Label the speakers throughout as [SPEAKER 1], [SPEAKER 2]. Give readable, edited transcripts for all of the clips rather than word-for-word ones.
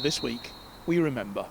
[SPEAKER 1] this week we remember.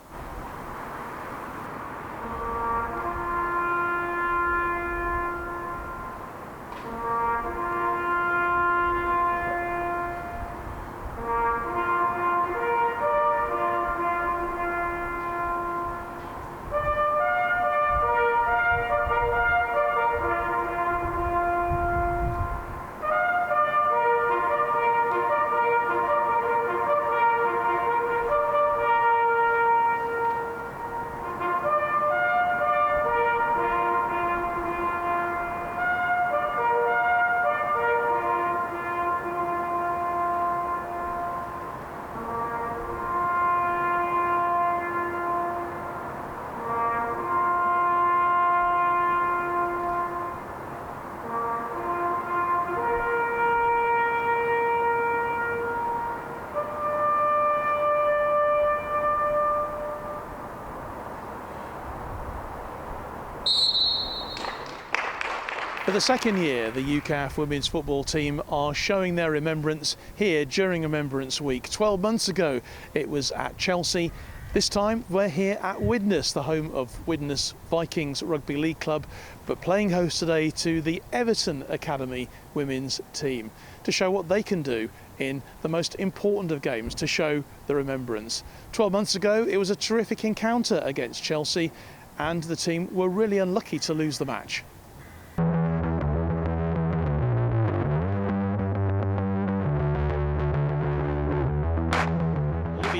[SPEAKER 1] For the second year, the UKAF women's football team are showing their remembrance here during Remembrance Week. 12 months ago, it was at Chelsea. This time, we're here at Widnes, the home of Widnes Vikings Rugby League Club, but playing host today to the Everton Academy women's team to show what they can do in the most important of games, to show the remembrance. 12 months ago, it was a terrific encounter against Chelsea, and the team were really unlucky to lose the match.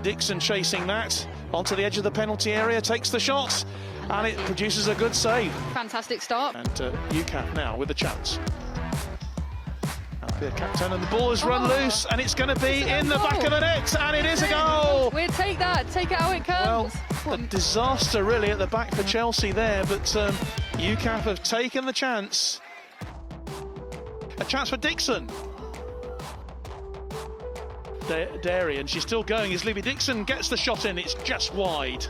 [SPEAKER 1] Dixon chasing that onto the edge of the penalty area, takes the shot, and it produces a good save.
[SPEAKER 2] Fantastic start.
[SPEAKER 1] And UKAF now with a chance. The captain, and the ball has run loose, and it's going to be in the back of the net, and it is a goal.
[SPEAKER 2] We'll take that, take it how it comes.
[SPEAKER 1] Well, a disaster really at the back for Chelsea there, but UKAF have taken the chance. A chance for Dixon. Dairy, and she's still going as Libby Dixon gets the shot in. It's just wide.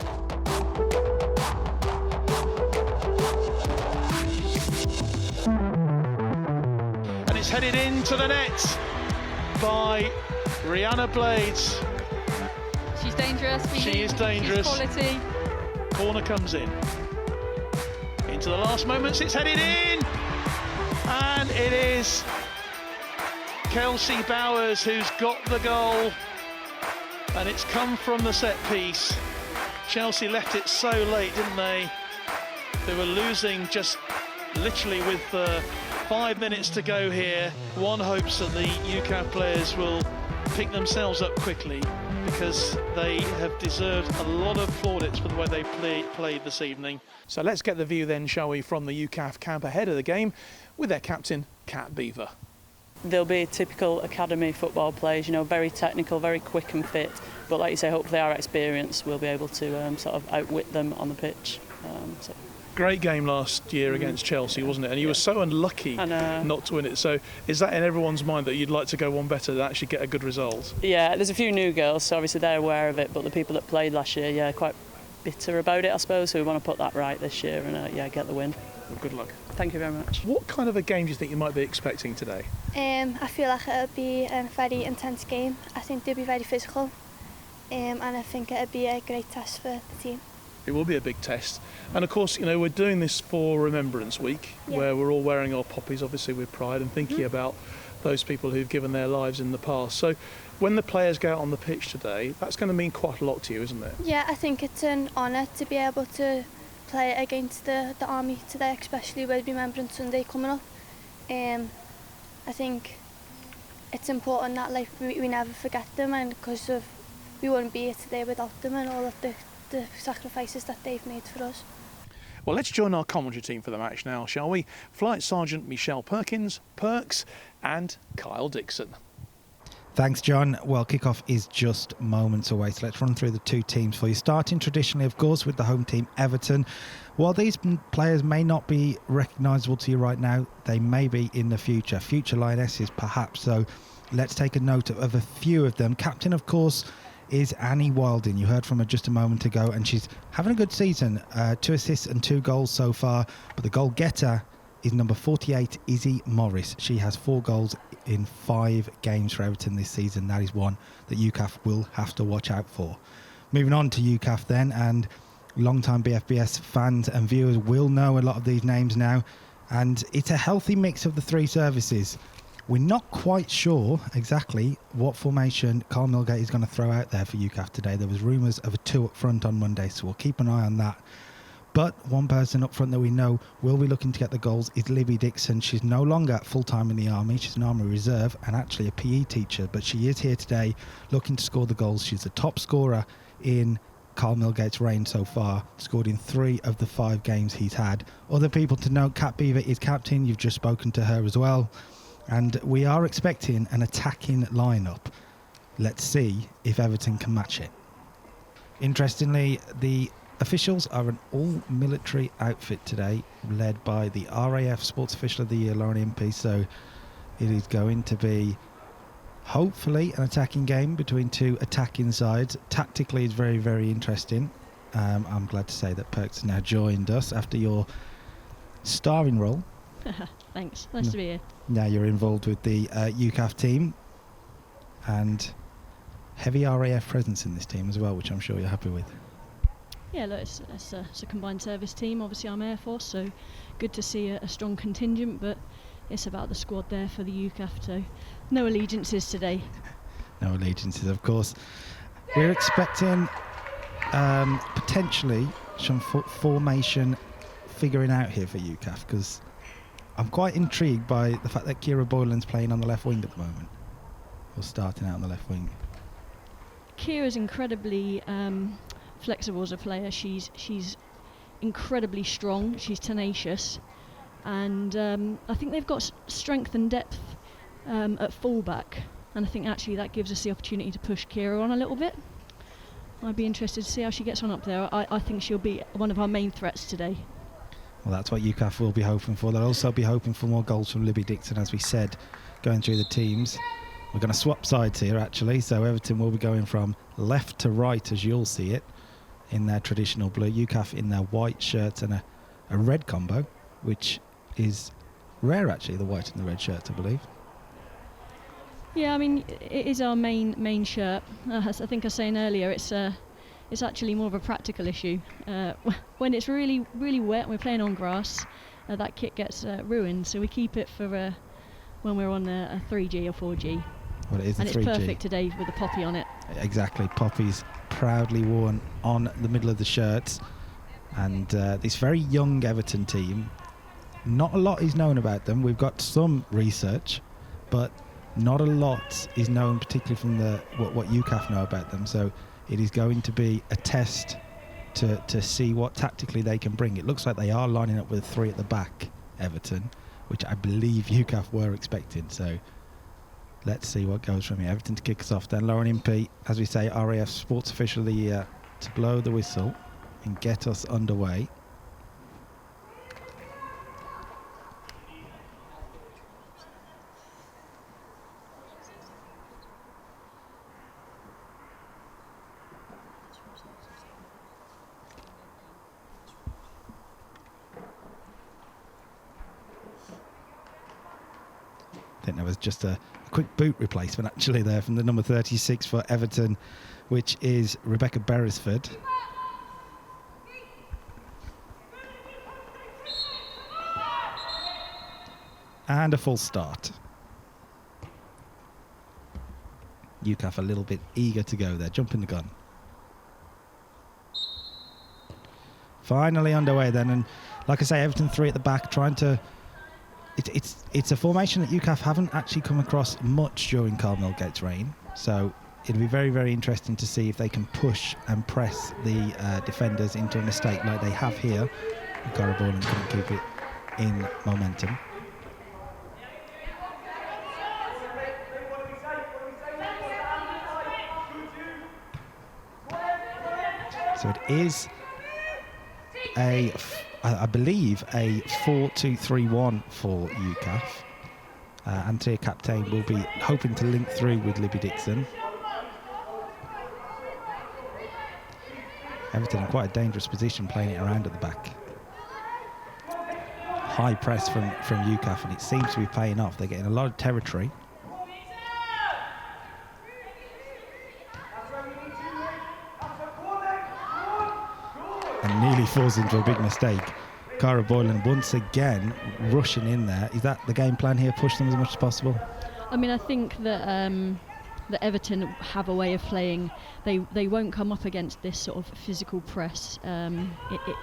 [SPEAKER 1] And it's headed into the net by Rihanna Blades.
[SPEAKER 2] She's dangerous.
[SPEAKER 1] She is dangerous.
[SPEAKER 2] She's quality.
[SPEAKER 1] Corner comes in. Into the last moments, it's headed in, and it is Kelsey Bowers who's got the goal, and it's come from the set piece. Chelsea left it so late, didn't they? They were losing just literally with 5 minutes to go here. One hopes that the UKAF players will pick themselves up quickly, because they have deserved a lot of plaudits for the way they played this evening. So let's get the view then, shall we, from the UKAF camp ahead of the game with their captain, Kat Beaver.
[SPEAKER 3] They'll be typical academy football players, you know, very technical, very quick and fit. But like you say, hopefully our experience will be able to sort of outwit them on the pitch.
[SPEAKER 1] Great game last year against Chelsea, wasn't it? And you were so unlucky not to win it. So is that in everyone's mind that you'd like to go one better to actually get a good result? Yeah,
[SPEAKER 3] there's a few new girls, so obviously they're aware of it. But the people that played last year, quite bitter about it, I suppose. So we want to put that right this year and get the win.
[SPEAKER 1] Well, good luck.
[SPEAKER 3] Thank you very much.
[SPEAKER 1] What kind of a game do you think you might be expecting today?
[SPEAKER 4] I feel like it'll be a very intense game. I think they'll be very physical, and I think it'll be a great test for the team.
[SPEAKER 1] It will be a big test. And of course, you know, we're doing this for Remembrance Week, where we're all wearing our poppies, obviously with pride, and thinking about those people who've given their lives in the past. So when the players go out on the pitch today, that's going to mean quite a lot to you, isn't it?
[SPEAKER 4] Yeah, I think it's an honour to be able to play against the Army today, especially with Remembrance Sunday coming up. I think it's important that we never forget them, and because of we wouldn't be here today without them and all of the sacrifices that they've made for us.
[SPEAKER 1] Well, let's join our commentary team for the match now, shall we? Flight Sergeant Michelle Perkins, Perks, and Kyle Dixon.
[SPEAKER 5] Thanks, John. Well, kickoff is just moments away, so let's run through the two teams for you. Starting traditionally, of course, with the home team, Everton. While these players may not be recognisable to you right now, they may be in the future. Future Lionesses, perhaps. So let's take a note of a few of them. Captain, of course, is Annie Wilding. You heard from her just a moment ago, and she's having a good season. 2 assists and 2 goals so far, but the goal getter is number 48, Izzy Morris. She has 4 goals in 5 games for Everton this season. That is one that UKAF will have to watch out for. Moving on to UKAF then, and long-time BFBS fans and viewers will know a lot of these names now, and it's a healthy mix of the three services. We're not quite sure exactly what formation Carl Millgate is going to throw out there for UKAF today. There was rumours of a 2 up front on Monday, so we'll keep an eye on that. But one person up front that we know will be looking to get the goals is Libby Dixon. She's no longer full-time in the Army. She's an Army Reserve and actually a PE teacher, but she is here today looking to score the goals. She's the top scorer in Carl Millgate's reign so far, scored in 3 of the 5 games he's had. Other people to note, Kat Beaver is captain. You've just spoken to her as well. And we are expecting an attacking lineup. Let's see if Everton can match it. Interestingly, the officials are an all-military outfit today, led by the RAF Sports Official of the Year, Lauren Impey. So it is going to be, hopefully, an attacking game between 2 attacking sides. Tactically, it's very, very interesting. I'm glad to say that Perks has now joined us after your starring role.
[SPEAKER 6] Thanks. Nice to be here.
[SPEAKER 5] Now you're involved with the UKAF team, and heavy RAF presence in this team as well, which I'm sure you're happy with.
[SPEAKER 6] Yeah, look, it's a combined service team. Obviously, I'm Air Force, so good to see a strong contingent, but it's about the squad there for the UKAF, so no allegiances today.
[SPEAKER 5] No allegiances, of course. We're expecting potentially some formation figuring out here for UKAF, because I'm quite intrigued by the fact that Kira Boylan's playing on the left wing at the moment, or starting out on the left wing.
[SPEAKER 6] Kira's incredibly flexible as a player. She's incredibly strong. She's tenacious, and I think they've got strength and depth at fullback. And I think actually that gives us the opportunity to push Kira on a little bit. I'd be interested to see how she gets on up there. I think she'll be one of our main threats today.
[SPEAKER 5] Well, that's what UKAF will be hoping for. They'll also be hoping for more goals from Libby Dixon, as we said, going through the teams. We're going to swap sides here, actually. So Everton will be going from left to right, as you'll see it, in their traditional blue. UKAF in their white shirts and a red combo, which is rare, actually, the white and the red shirts, I believe.
[SPEAKER 6] Yeah, I mean, it is our main shirt. As I think I was saying earlier, it's actually more of a practical issue. When it's really, really wet and we're playing on grass, that kit gets ruined. So we keep it for when we're on a 3G or 4G.
[SPEAKER 5] Well, it is
[SPEAKER 6] and
[SPEAKER 5] a 3G.
[SPEAKER 6] It's perfect today with the poppy on it.
[SPEAKER 5] Exactly, poppies proudly worn on the middle of the shirts. And this very young Everton team, not a lot is known about them. We've got some research, but not a lot is known, particularly from what UKAF know about them. So it is going to be a test to see what tactically they can bring. It looks like they are lining up with 3 at the back, Everton, which I believe UKAF were expecting. So let's see what goes from here. Everton to kick us off then. Lauren Impey, as we say, RAF Sports Official of the Year, to blow the whistle and get us underway. I think there was just a quick boot replacement actually there from the number 36 for Everton, which is Rebecca Beresford. And a full start. UKAF a little bit eager to go there, jumping the gun. Finally underway then, and like I say, Everton 3 at the back, trying to... It's a formation that UKAF haven't actually come across much during Carl Millgate's reign, so it'll be very, very interesting to see if they can push and press the defenders into a mistake like they have here. Cara Boylan couldn't keep it in momentum. So it is I believe a 4-2-3-1 for UKAF. Antia Captain will be hoping to link through with Libby Dixon. Everton in quite a dangerous position, playing it around at the back. High press from UKAF, and it seems to be paying off. They're getting a lot of territory. he falls into a big mistake. Cara Boylan once again rushing in there. Is that the game plan here? Push them as much as possible?
[SPEAKER 6] I mean, I think that that Everton have a way of playing. They won't come up against this sort of physical press in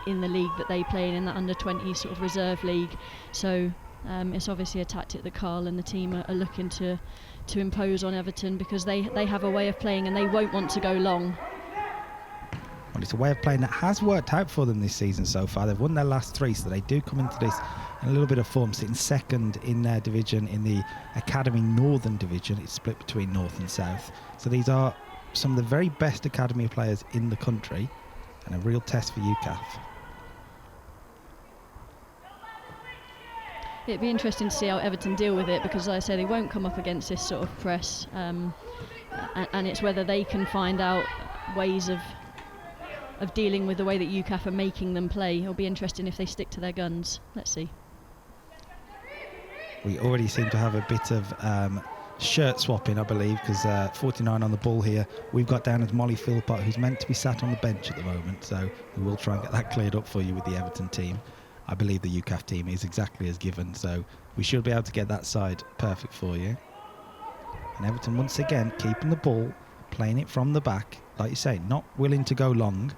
[SPEAKER 6] the league that they play in that under-20 sort of reserve league. So it's obviously a tactic that Carl and the team are looking to impose on Everton, because they have a way of playing and they won't want to go long.
[SPEAKER 5] Well, it's a way of playing that has worked out for them this season so far. They've won their last 3, so they do come into this in a little bit of form, sitting second in their division in the Academy Northern Division. It's split between North and South. So these are some of the very best Academy players in the country, and a real test for UKAF.
[SPEAKER 6] It'd be interesting to see how Everton deal with it, because, like I say, they won't come up against this sort of press, and it's whether they can find out ways of dealing with the way that UKAF are making them play. It'll be interesting if they stick to their guns. Let's see.
[SPEAKER 5] We already seem to have a bit of shirt swapping, I believe, because 49 on the ball here. We've got down as Molly Philpott, who's meant to be sat on the bench at the moment, so we will try and get that cleared up for you with the Everton team. I believe the UKAF team is exactly as given, so we should be able to get that side perfect for you. And Everton once again keeping the ball, playing it from the back, like you say, not willing to go long.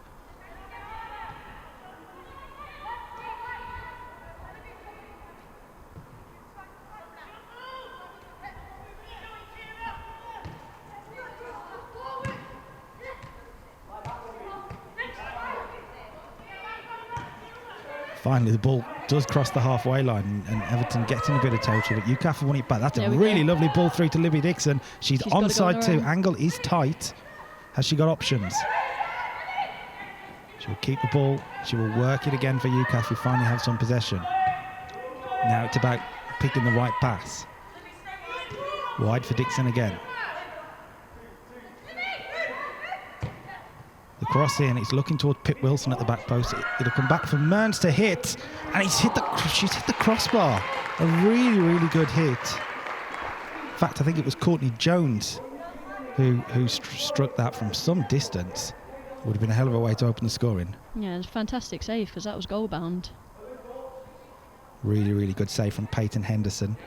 [SPEAKER 5] Finally, the ball does cross the halfway line, and Everton gets in a bit of territory, but UKAF have won it back. That's a really lovely ball through to Libby Dixon. She's onside too. Angle is tight. Has she got options? She will keep the ball. She will work it again for UKAF, who finally have some possession. Now it's about picking the right pass. Wide for Dixon again. The cross in, it's looking towards Pip Wilson at the back post. It'll come back for Mearns to hit, and she's hit the crossbar. A really, really good hit. In fact, I think it was Courtney Jones who struck that from some distance. Would have been a hell of a way to open the scoring.
[SPEAKER 6] Yeah, it's a fantastic save, because that was goal bound.
[SPEAKER 5] Really, really good save from Peyton Henderson.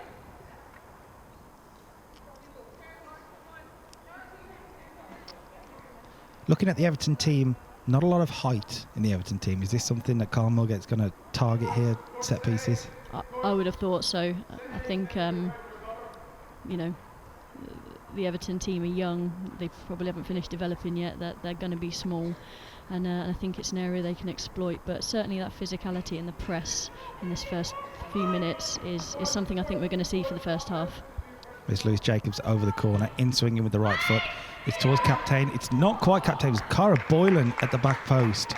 [SPEAKER 5] Looking at the Everton team, not a lot of height in the Everton team. Is this something that Carl Mulgate's going to target here, set pieces?
[SPEAKER 6] I would have thought so. I think, you know, the Everton team are young. They probably haven't finished developing yet. They're going to be small, and I think it's an area they can exploit. But certainly that physicality and the press in this first few minutes is something I think we're going to see for the first half.
[SPEAKER 5] It's Lewis Jacobs over the corner, in swinging with the right foot. It's towards Captain. It's not quite Captain. It's Cara Boylan at the back post,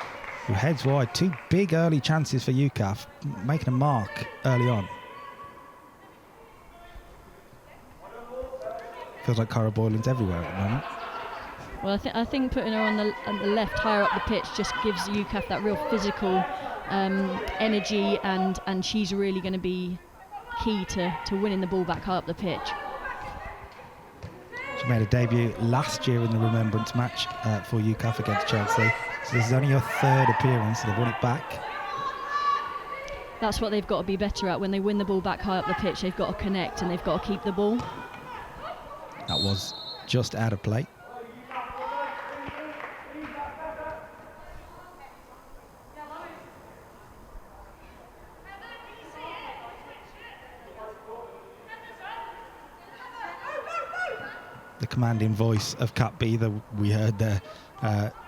[SPEAKER 5] who heads wide. 2 big early chances for UKAF, making a mark early on. Feels like Cara Boylan's everywhere at the moment.
[SPEAKER 6] Well, I think putting her on the left, higher up the pitch, just gives UKAF that real physical energy, and she's really going to be key to winning the ball back high up the pitch.
[SPEAKER 5] She made a debut last year in the Remembrance match for UKAF against Chelsea. So this is only her 3rd appearance, so they've won it back.
[SPEAKER 6] That's what they've got to be better at. When they win the ball back high up the pitch, they've got to connect and they've got to keep the ball.
[SPEAKER 5] That was just out of play. The commanding voice of Kat Beather we heard there,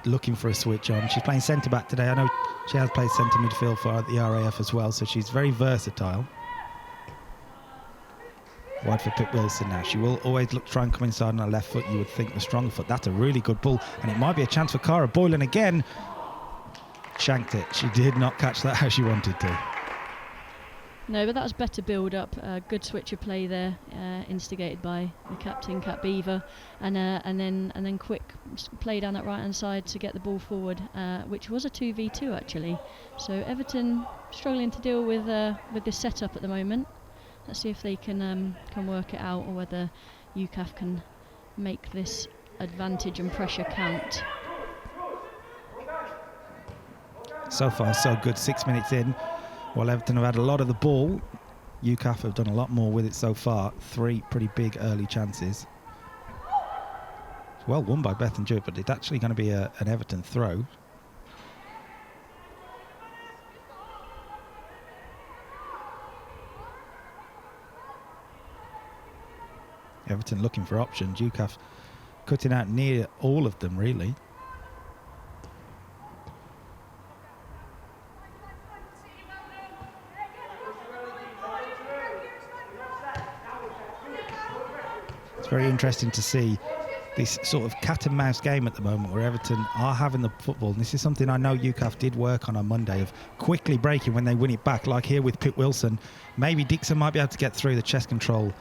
[SPEAKER 5] looking for a switch on. She's playing centre-back today. I know she has played centre midfield for the RAF as well, so she's very versatile. Wide for Pip Wilson now. She will always try and come inside on her left foot. You would think the stronger foot. That's a really good ball, and it might be a chance for Cara Boylan again. Shanked it. She did not catch that how she wanted to.
[SPEAKER 6] No, but that was better build-up. Good switch of play there, instigated by the captain, Kat Beaver, and then quick play down that right-hand side to get the ball forward, which was a 2v2 actually. So Everton struggling to deal with this setup at the moment. Let's see if they can work it out, or whether UKAF can make this advantage and pressure count.
[SPEAKER 5] So far, so good. 6 minutes in. While Everton have had a lot of the ball, UKAF have done a lot more with it so far. 3 pretty big early chances. It's well won by Beth and Jewett, but it's actually going to be an Everton throw. Everton looking for options. UKAF cutting out near all of them, really. It's very interesting to see this sort of cat and mouse game at the moment where Everton are having the football. And this is something I know UKAF did work on Monday, of quickly breaking when they win it back, like here with Pip Wilson. Maybe Dixon might be able to get through. The chest control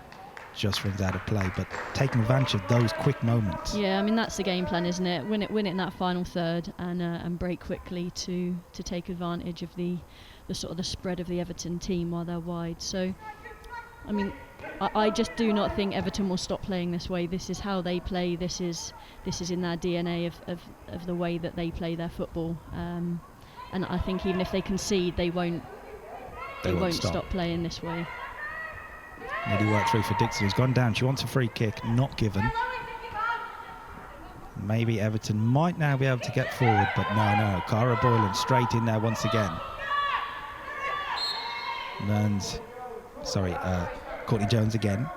[SPEAKER 5] just runs out of play, but taking advantage of those quick moments.
[SPEAKER 6] Yeah, I mean, that's the game plan, isn't it? Win it in that final third and break quickly to take advantage of the sort of the spread of the Everton team while they're wide. So, I mean, I just do not think Everton will stop playing this way. This is how they play. This is in their DNA of the way that they play their football. And I think even if they concede, they won't stop playing this way.
[SPEAKER 5] Nearly worked through for Dixon, who's gone down. She wants a free kick, not given. Maybe Everton might now be able to get forward, but no. Cara Boylan straight in there once again. Courtney Jones again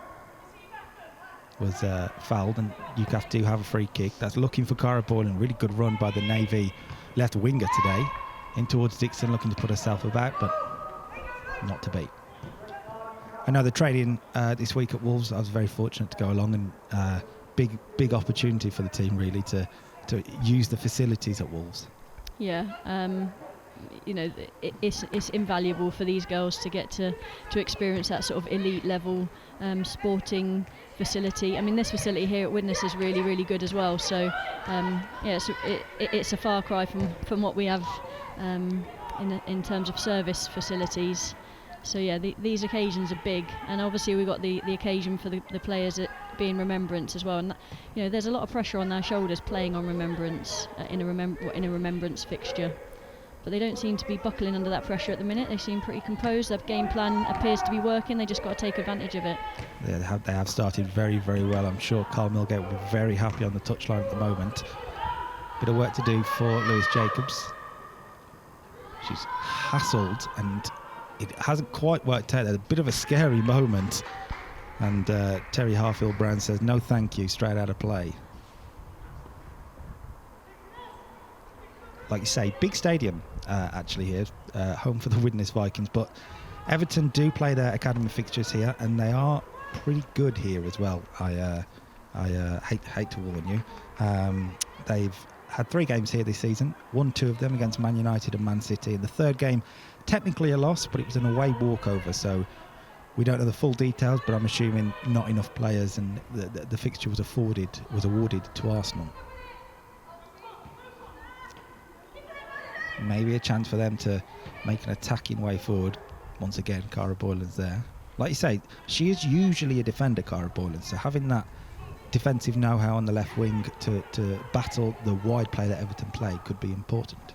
[SPEAKER 5] was fouled, and UKAF do have a free kick. That's looking for Cara Boylan. Really good run by the Navy left winger today. In towards Dixon, looking to put herself about, but not to beat. I know the training this week at Wolves, I was very fortunate to go along, and big opportunity for the team really to use the facilities at Wolves.
[SPEAKER 6] Yeah, you know, it's invaluable for these girls to get to experience that sort of elite level sporting facility. I mean, this facility here at Widnes is really, really good as well. So yeah, it's a far cry from what we have in terms of service facilities. So yeah, these occasions are big, and obviously we've got the occasion for the players at being Remembrance as well. And that, you know, there's a lot of pressure on their shoulders playing on Remembrance in a Remembrance fixture. But they don't seem to be buckling under that pressure at the minute. They seem pretty composed. Their game plan appears to be working. They just got to take advantage of it.
[SPEAKER 5] Yeah, they have started very, very well. I'm sure Carl Milgate will be very happy on the touchline at the moment. Bit of work to do for Lewis Jacobs. She's hassled, and it hasn't quite worked out. There's a bit of a scary moment. And Terry Harfield-Brown says, no thank you, straight out of play. Like you say, big stadium actually here, home for the Widnes Vikings, but Everton do play their academy fixtures here, and they are pretty good here as well. I hate to warn you. They've had 3 games here this season, won 2 of them against Man United and Man City. In the third game, technically a loss, but it was an away walkover, so we don't know the full details, but I'm assuming not enough players, and the fixture was awarded to Arsenal. Maybe a chance for them to make an attacking way forward. Once again, Cara Boylan's there. Like you say, she is usually a defender, Cara Boylan, so having that defensive know-how on the left wing to battle the wide play that Everton play could be important.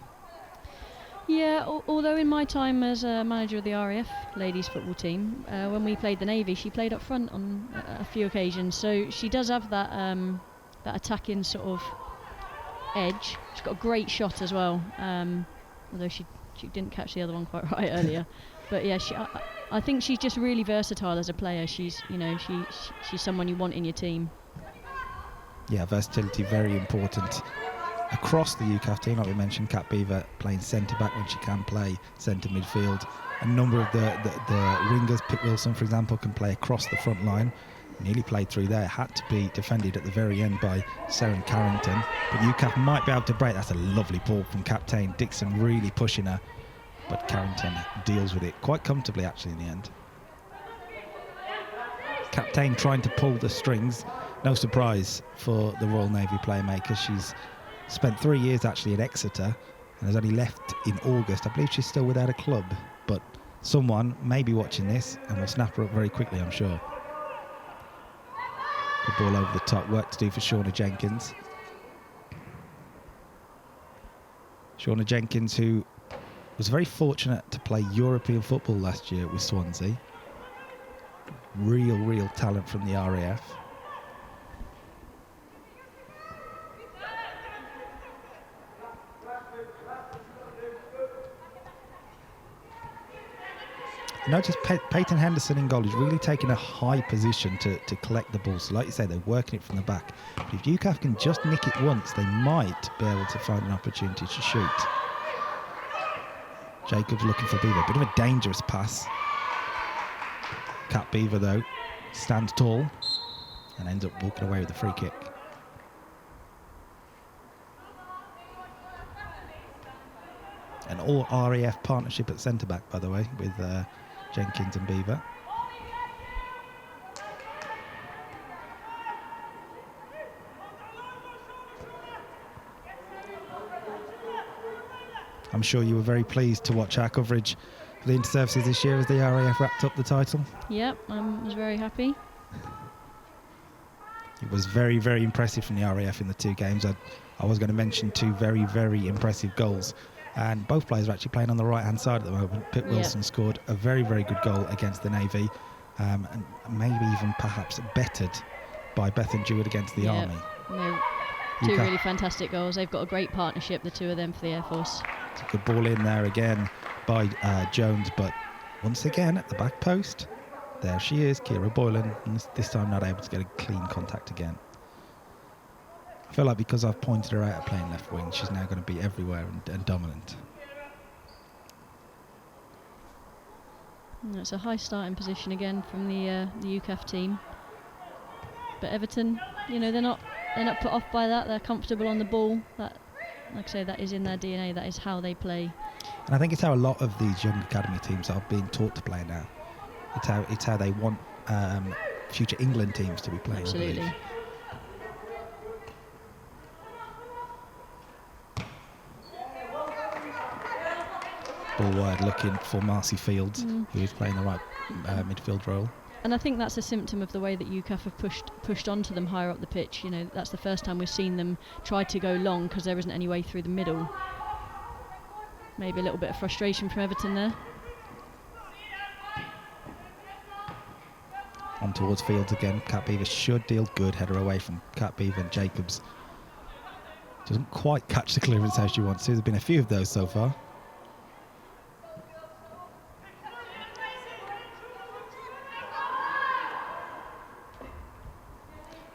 [SPEAKER 6] Yeah, although in my time as a manager of the RAF ladies football team, when we played the Navy, she played up front on a few occasions, so she does have that attacking sort of edge. She's got a great shot as well, although she didn't catch the other one quite right earlier. But yeah, I think she's just really versatile as a player. She's someone you want in your team.
[SPEAKER 5] Yeah, versatility very important across the UKAF team. Like we mentioned, Kat Beaver playing centre back when she can play centre midfield. A number of the wingers, Pip Wilson for example, can play across the front line. Nearly played through there, had to be defended at the very end by Seren Carrington, but UKAF might be able to break. That's a lovely ball from captain Dixon, really pushing her, but Carrington deals with it quite comfortably actually in the end. Captain trying to pull the strings, no surprise for the Royal Navy playmaker. She's spent 3 years actually at Exeter and has only left in August. I believe she's still without a club, but someone may be watching this and will snap her up very quickly, I'm sure. The ball over the top, work to do for Shauna Jenkins. Shauna Jenkins, who Was very fortunate to play European football last year with Swansea. Real talent from the RAF. Notice Peyton Henderson in goal is really taking a high position to collect the ball. So like you say, they're working it from the back. But if UKAF can just nick it once, they might be able to find an opportunity to shoot. Jacobs looking for Beaver. Bit of a dangerous pass. Cat Beaver, though, stands tall and ends up walking away with the free kick. An all RAF partnership at centre-back, by the way, with Jenkins and Beaver. I'm sure you were very pleased to watch our coverage of the Interservices this year as the RAF wrapped up the title.
[SPEAKER 6] Yep, I was very happy.
[SPEAKER 5] It was very impressive from the RAF in the 2 games. I was going to mention 2 very impressive goals. And both players are actually playing on the right-hand side at the moment. Pitt Wilson scored a very good goal against the Navy, and maybe even perhaps bettered by Bethan Jewett against the Army.
[SPEAKER 6] No, 2 really fantastic goals. They've got a great partnership, the 2 of them, for the Air Force.
[SPEAKER 5] It's a good ball in there again by Jones, but once again at the back post, there she is, Kira Boylan, and this time not able to get a clean contact again. I feel like because I've pointed her out at playing left wing, she's now going to be everywhere and dominant.
[SPEAKER 6] It's a high starting position again from the UKAF team. But Everton, you know, they're not put off by that. They're comfortable on the ball. That, like I say, that is in their DNA. That is how they play.
[SPEAKER 5] And I think it's how a lot of these young academy teams are being taught to play now. It's how they want future England teams to be playing.
[SPEAKER 6] Absolutely.
[SPEAKER 5] Ball wide looking for Marcy Fields, who is playing the right midfield role.
[SPEAKER 6] And I think that's a symptom of the way that UKAF have pushed onto them higher up the pitch. You know, that's the first time we've seen them try to go long because there isn't any way through the middle. Maybe a little bit of frustration from Everton there.
[SPEAKER 5] On towards Fields again. Cat Beaver should deal good. Header away from Cat Beaver and Jacobs. Doesn't quite catch the clearance how she wants to. There's been a few of those so far.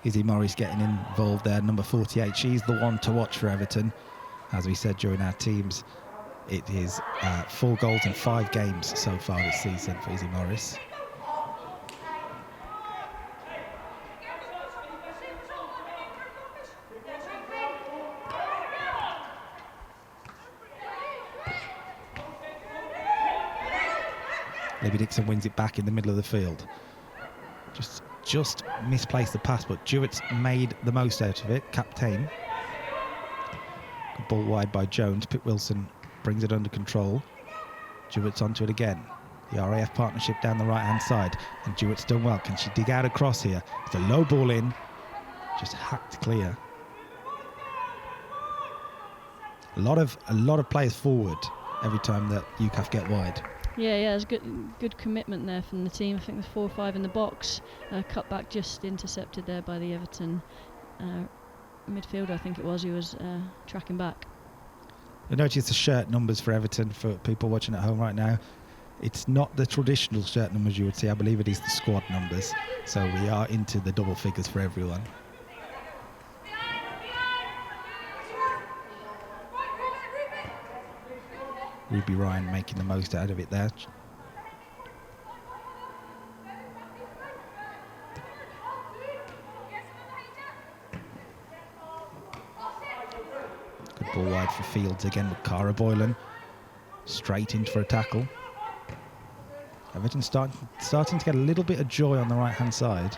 [SPEAKER 5] Izzy Morris getting involved there, number 48. She's the one to watch for Everton. As we said during our teams, it is 4 goals in 5 games so far this season for Izzy Morris. Libby Dixon wins it back in the middle of the field. Just misplaced the pass, but Jewett's made the most out of it. Captain. Good ball wide by Jones. Pitt Wilson brings it under control. Jewett's onto it again. The RAF partnership down the right-hand side, and Jewett's done well. Can she dig out across here? It's a low ball in, just hacked clear. A lot of players forward every time that UKAF get wide.
[SPEAKER 6] Yeah, it's good commitment there from the team. I think there's 4 or 5 in the box. Cut back just intercepted there by the Everton midfielder, I think it was, who was tracking back.
[SPEAKER 5] You'll notice the shirt numbers for Everton for people watching at home right now. It's not the traditional shirt numbers you would see. I believe it is the squad numbers. So we are into the double figures for everyone. Ruby Ryan making the most out of it there. Good ball wide for Fields again with Cara Boylan. Straight in for a tackle. Everton starting to get a little bit of joy on the right-hand side.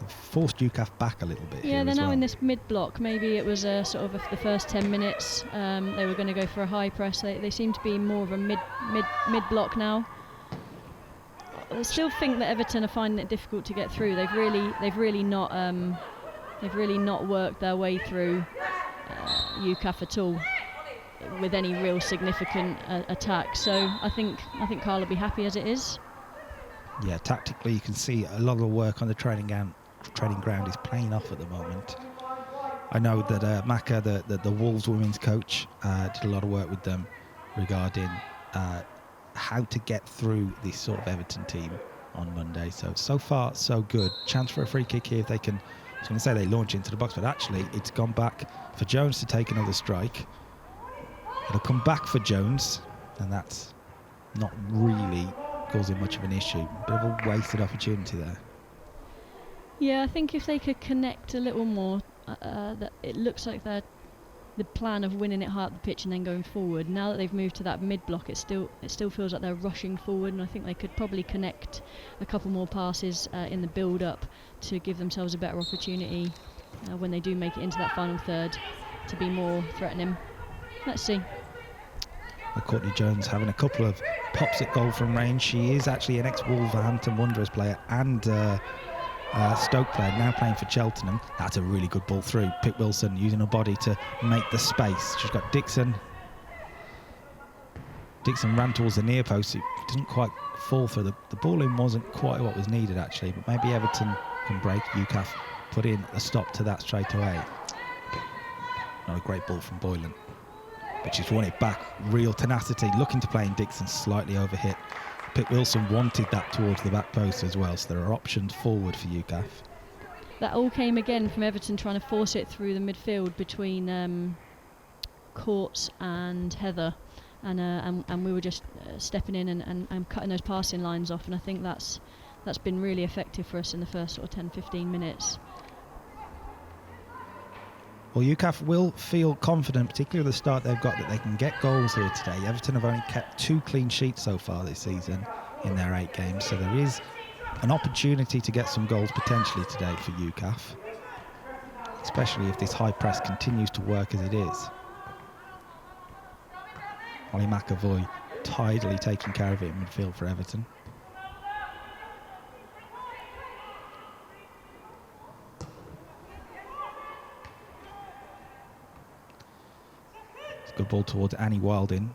[SPEAKER 5] Forced UKAF back a little bit.
[SPEAKER 6] Yeah, they're now
[SPEAKER 5] well.
[SPEAKER 6] in this mid-block. Maybe it was sort of the first 10 minutes. They were going to go for a high press. They seem to be more of a mid-block now. I still think that Everton are finding it difficult to get through. They've really not They've really not worked their way through UKAF at all with any real significant attack. So I think Carl will be happy as it is.
[SPEAKER 5] Yeah, tactically you can see a lot of the work on the training ground is playing off at the moment. I know that Maka, the Wolves women's coach, did a lot of work with them regarding how to get through this sort of Everton team on Monday. So far, so good. Chance for a free kick here if they can. I was going to say they launch into the box, but actually it's gone back for Jones to take another strike. It'll come back for Jones, and that's not really causing much of an issue. Bit of a wasted opportunity there.
[SPEAKER 6] Yeah, I think if they could connect a little more, that it looks like the plan of winning it high up the pitch and then going forward. Now that they've moved to that mid block, it still feels like they're rushing forward, and I think they could probably connect a couple more passes in the build up to give themselves a better opportunity when they do make it into that final third to be more threatening. Let's see.
[SPEAKER 5] Courtney Jones having a couple of pops at goal from range. She is actually an ex-Wolverhampton Wanderers player and Stoke player, now playing for Cheltenham. That's a really good ball through. Pick Wilson using her body to make the space. She's got Dixon. Dixon ran towards the near post. It didn't quite fall through. The ball in wasn't quite what was needed actually, but maybe Everton can break. UKAF put in a stop to that straight away. Not a great ball from Boylan, but she's won it back. Real tenacity, looking to play in Dixon, slightly overhit. Pick Wilson wanted that towards the back post as well, so there are options forward for UKAF.
[SPEAKER 6] That all came again from Everton trying to force it through the midfield between Courts and Heather, and we were just stepping in and cutting those passing lines off, and I think that's been really effective for us in the first sort of 10-15 minutes.
[SPEAKER 5] Well, UKAF will feel confident, particularly at the start they've got, that they can get goals here today. Everton have only kept 2 clean sheets so far this season in their 8 games, so there is an opportunity to get some goals potentially today for UKAF, especially if this high press continues to work as it is. Holly McAvoy tidily taking care of it in midfield for Everton. Good ball towards Annie Wilding.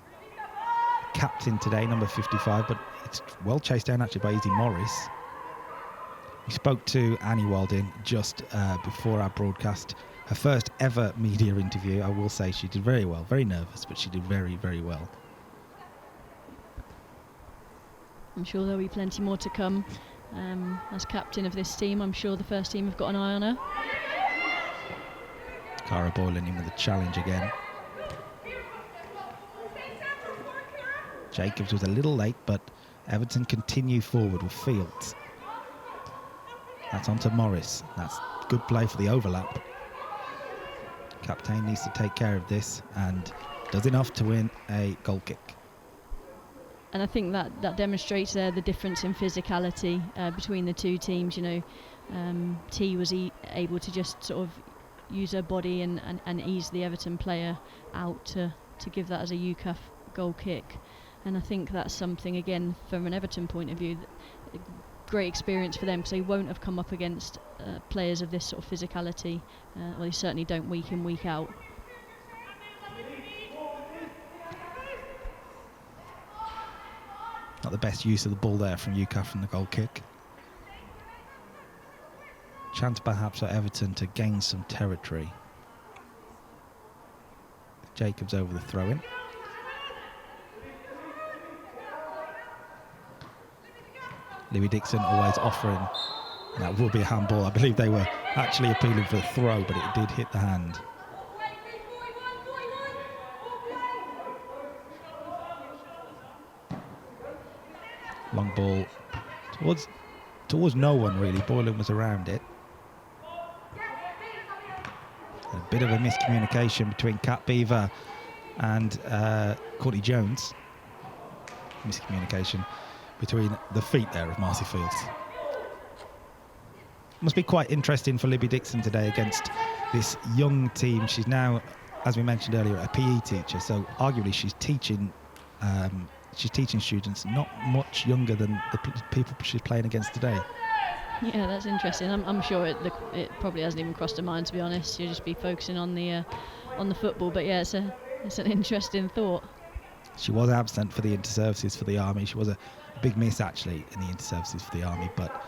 [SPEAKER 5] Captain today, number 55, but it's well chased down actually by Izzy Morris. We spoke to Annie Wilding just before our broadcast. Her first ever media interview. I will say she did very well. Very nervous, but she did very, very well.
[SPEAKER 6] I'm sure there'll be plenty more to come. As captain of this team, I'm sure the first team have got an eye on her.
[SPEAKER 5] Cara Boylan in with a challenge again. Jacobs was a little late, but Everton continue forward with Fields. That's on to Morris. That's good play for the overlap. Captain needs to take care of this and does enough to win a goal kick.
[SPEAKER 6] And I think that demonstrates the difference in physicality between the two teams. You know, T was able to just sort of use her body and ease the Everton player out to give that as a UKAF goal kick. And I think that's something, again, from an Everton point of view, great experience for them, because they won't have come up against players of this sort of physicality. Well, they certainly don't week in, week out.
[SPEAKER 5] Not the best use of the ball there from UKAF from the goal kick. Chance perhaps for Everton to gain some territory. Jacobs over the throw-in. Louis Dixon always offering. That will be a handball. I believe they were actually appealing for a throw, but it did hit the hand. Long ball towards no one really. Boylan was around it. A bit of a miscommunication between Kat Beaver and Courtney Jones. Miscommunication between the feet there of Marcy Fields. Must be quite interesting for Libby Dixon today against this young team. She's now, as we mentioned earlier, a PE teacher, so arguably she's teaching students not much younger than the people she's playing against today.
[SPEAKER 6] Yeah, that's interesting. I'm sure it probably hasn't even crossed her mind, to be honest. She'll just be focusing on the football. But yeah, it's an interesting thought.
[SPEAKER 5] She was absent for the inter-services for the Army. She was a big miss, actually, in the inter-services for the Army. But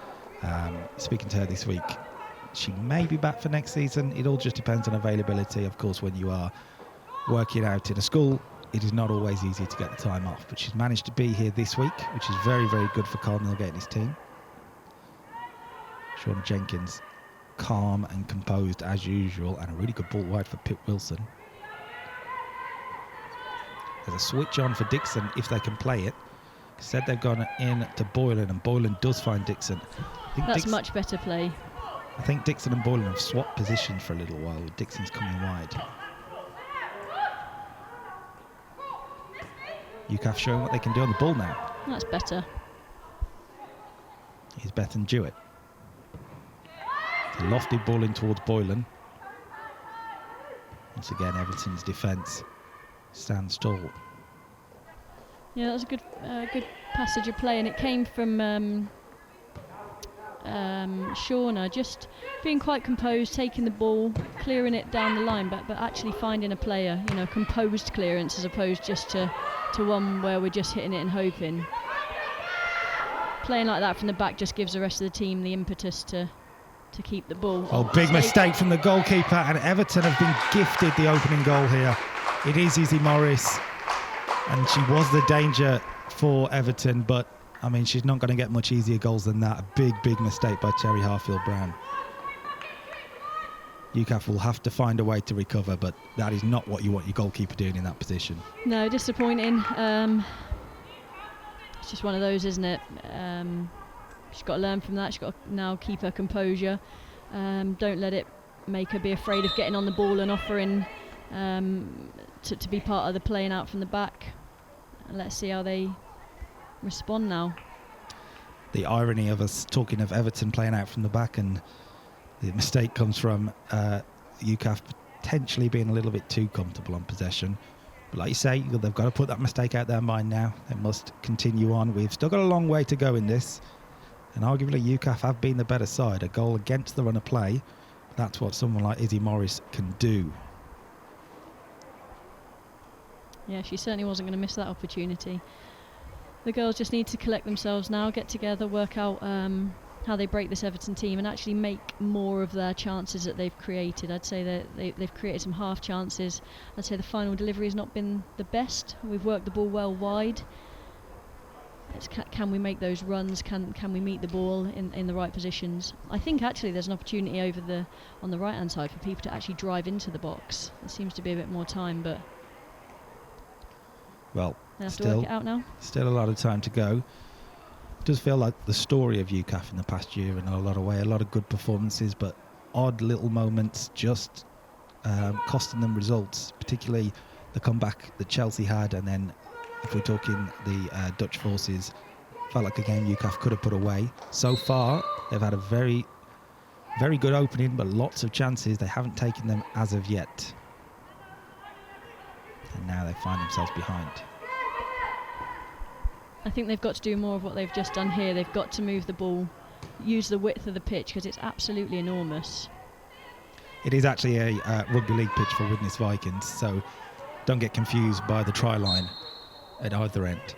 [SPEAKER 5] speaking to her this week, she may be back for next season. It all just depends on availability. Of course, when you are working out in a school, it is not always easy to get the time off. But she's managed to be here this week, which is very, very good for Carl Milgate and his team. Shauna Jenkins, calm and composed as usual, and a really good ball wide for Pip Wilson. There's a switch on for Dixon if they can play it. Said they've gone in to Boylan, and Boylan does find Dixon.
[SPEAKER 6] That's much better play.
[SPEAKER 5] I think Dixon and Boylan have swapped positions for a little while. Dixon's coming wide. UKAF showing what they can do on the ball now.
[SPEAKER 6] That's better.
[SPEAKER 5] Here's Bethan Jewett. A lofty ball in towards Boylan. Once again, Everton's defence stands tall.
[SPEAKER 6] Yeah, that was a good passage of play, and it came from Shauna, just being quite composed, taking the ball, clearing it down the line, but actually finding a player, composed clearance as opposed just to one where we're just hitting it and hoping. Playing like that from the back just gives the rest of the team the impetus to keep the ball.
[SPEAKER 5] Oh, big mistake from the goalkeeper, and Everton have been gifted the opening goal here. It is Izzy Morris, and she was the danger for Everton, but I mean, she's not going to get much easier goals than that. A big mistake by Terry Harfield-Brown. UKAF will have to find a way to recover, but that is not what you want your goalkeeper doing in that position.
[SPEAKER 6] No, disappointing. It's just one of those, isn't it? She's got to learn from that. She's got to now keep her composure. Don't let it make her be afraid of getting on the ball and offering to be part of the playing out from the back. And let's see how they respond now.
[SPEAKER 5] The irony of us talking of Everton playing out from the back, and the mistake comes from UKAF potentially being a little bit too comfortable on possession. But like you say, they've got to put that mistake out their mind now. They must continue on. We've still got a long way to go in this. And arguably UKAF have been the better side. A goal against the run of play. That's what someone like Izzy Morris can do.
[SPEAKER 6] Yeah, she certainly wasn't going to miss that opportunity. The girls just need to collect themselves now, get together, work out how they break this Everton team and actually make more of their chances that they've created. I'd say that they've created some half chances. I'd say the final delivery has not been the best. We've worked the ball well wide. Can we make those runs? Can we meet the ball in the right positions? I think actually there's an opportunity on the right hand side for people to actually drive into the box. There seems to be a bit more time, but
[SPEAKER 5] well,
[SPEAKER 6] they have to work it out now.
[SPEAKER 5] Still a lot of time to go. It does feel like the story of UKAF in the past year in a lot of ways. A lot of good performances, but odd little moments just costing them results, particularly the comeback that Chelsea had, and then if we're talking the Dutch forces, felt like a game UKAF could have put away. So far, they've had a very, very good opening, but lots of chances. They haven't taken them as of yet. And now they find themselves behind.
[SPEAKER 6] I think they've got to do more of what they've just done here. They've got to move the ball, use the width of the pitch, because it's absolutely enormous.
[SPEAKER 5] It is actually a rugby league pitch for Widnes Vikings, so don't get confused by the try line at either end.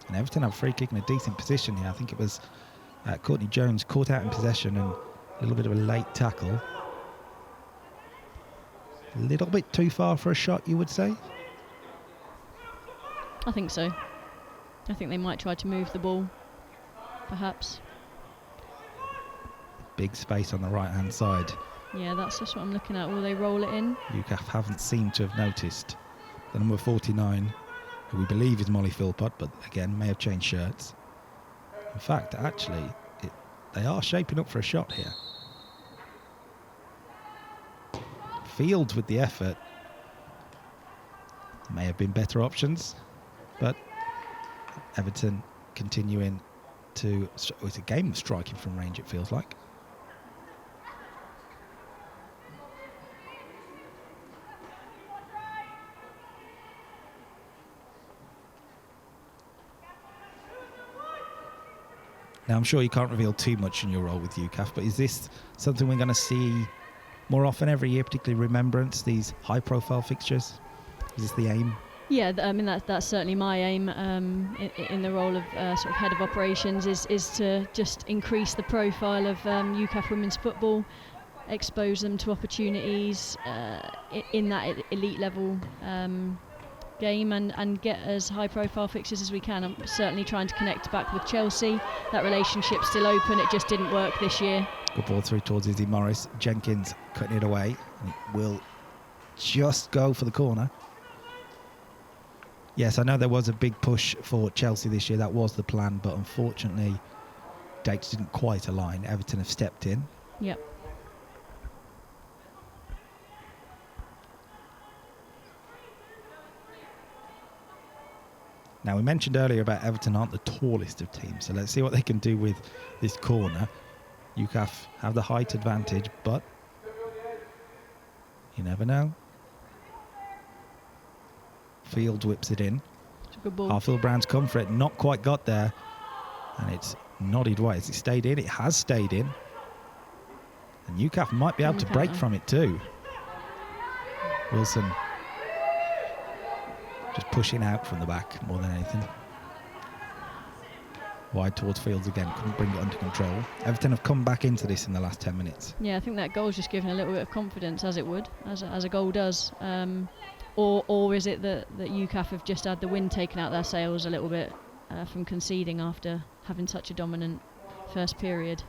[SPEAKER 5] And Everton have a free kick in a decent position here. I think it was Courtney Jones caught out in possession and a little bit of a late tackle. A little bit too far for a shot, you would say?
[SPEAKER 6] I think so. I think they might try to move the ball, perhaps.
[SPEAKER 5] Big space on the right-hand side.
[SPEAKER 6] Yeah, that's just what I'm looking at. Will they roll it in?
[SPEAKER 5] UKAF haven't seemed to have noticed. The number 49, who we believe is Molly Philpott, but again, may have changed shirts. In fact, actually, they are shaping up for a shot here. Fields with the effort. May have been better options, but Everton continuing to... It's a game of striking from range, it feels like. Now, I'm sure you can't reveal too much in your role with UKAF, but is this something we're going to see more often every year, particularly Remembrance, these high-profile fixtures? Is this the aim?
[SPEAKER 6] Yeah, I mean that's certainly my aim in the role of sort of head of operations is to just increase the profile of UKAF women's football, expose them to opportunities in that elite level game and get as high profile fixtures as we can. I'm certainly trying to connect back with Chelsea. That relationship's still open, it just didn't work this year.
[SPEAKER 5] Good ball through towards Izzy Morris. Jenkins cutting it away, and it will just go for the corner. Yes, I know there was a big push for Chelsea this year. That was the plan, but unfortunately dates didn't quite align. Everton have stepped in.
[SPEAKER 6] Yep.
[SPEAKER 5] Now, we mentioned earlier about Everton aren't the tallest of teams, so let's see what they can do with this corner. UKAF have the height advantage, but you never know. Field whips it in.
[SPEAKER 6] It's a good ball.
[SPEAKER 5] Harfield Brown's come for it, not quite got there, and it's nodded wide. Has it stayed in? It has stayed in. And UKAF might be able to break from it too. Wilson just pushing out from the back more than anything. Wide towards Fields again, couldn't bring it under control. Everton have come back into this in the last 10 minutes.
[SPEAKER 6] Yeah, I think that goal's just given a little bit of confidence, as it would, as a goal does. Or is it that UKAF have just had the wind taken out their sails a little bit from conceding after having such a dominant first period?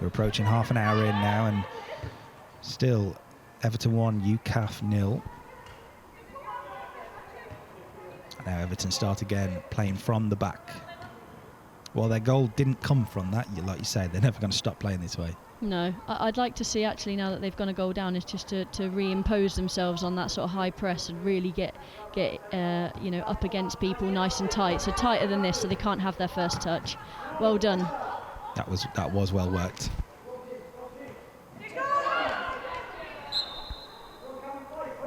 [SPEAKER 5] We're approaching half an hour in now, and still Everton 1, UKAF 0. Now Everton start again, playing from the back. Well, their goal didn't come from that, like you say. They're never going to stop playing this way.
[SPEAKER 6] No, I'd like to see, actually, now that they've gone a goal down, is just to reimpose themselves on that sort of high press and really get up against people nice and tight. So tighter than this, so they can't have their first touch. Well done.
[SPEAKER 5] That was well worked.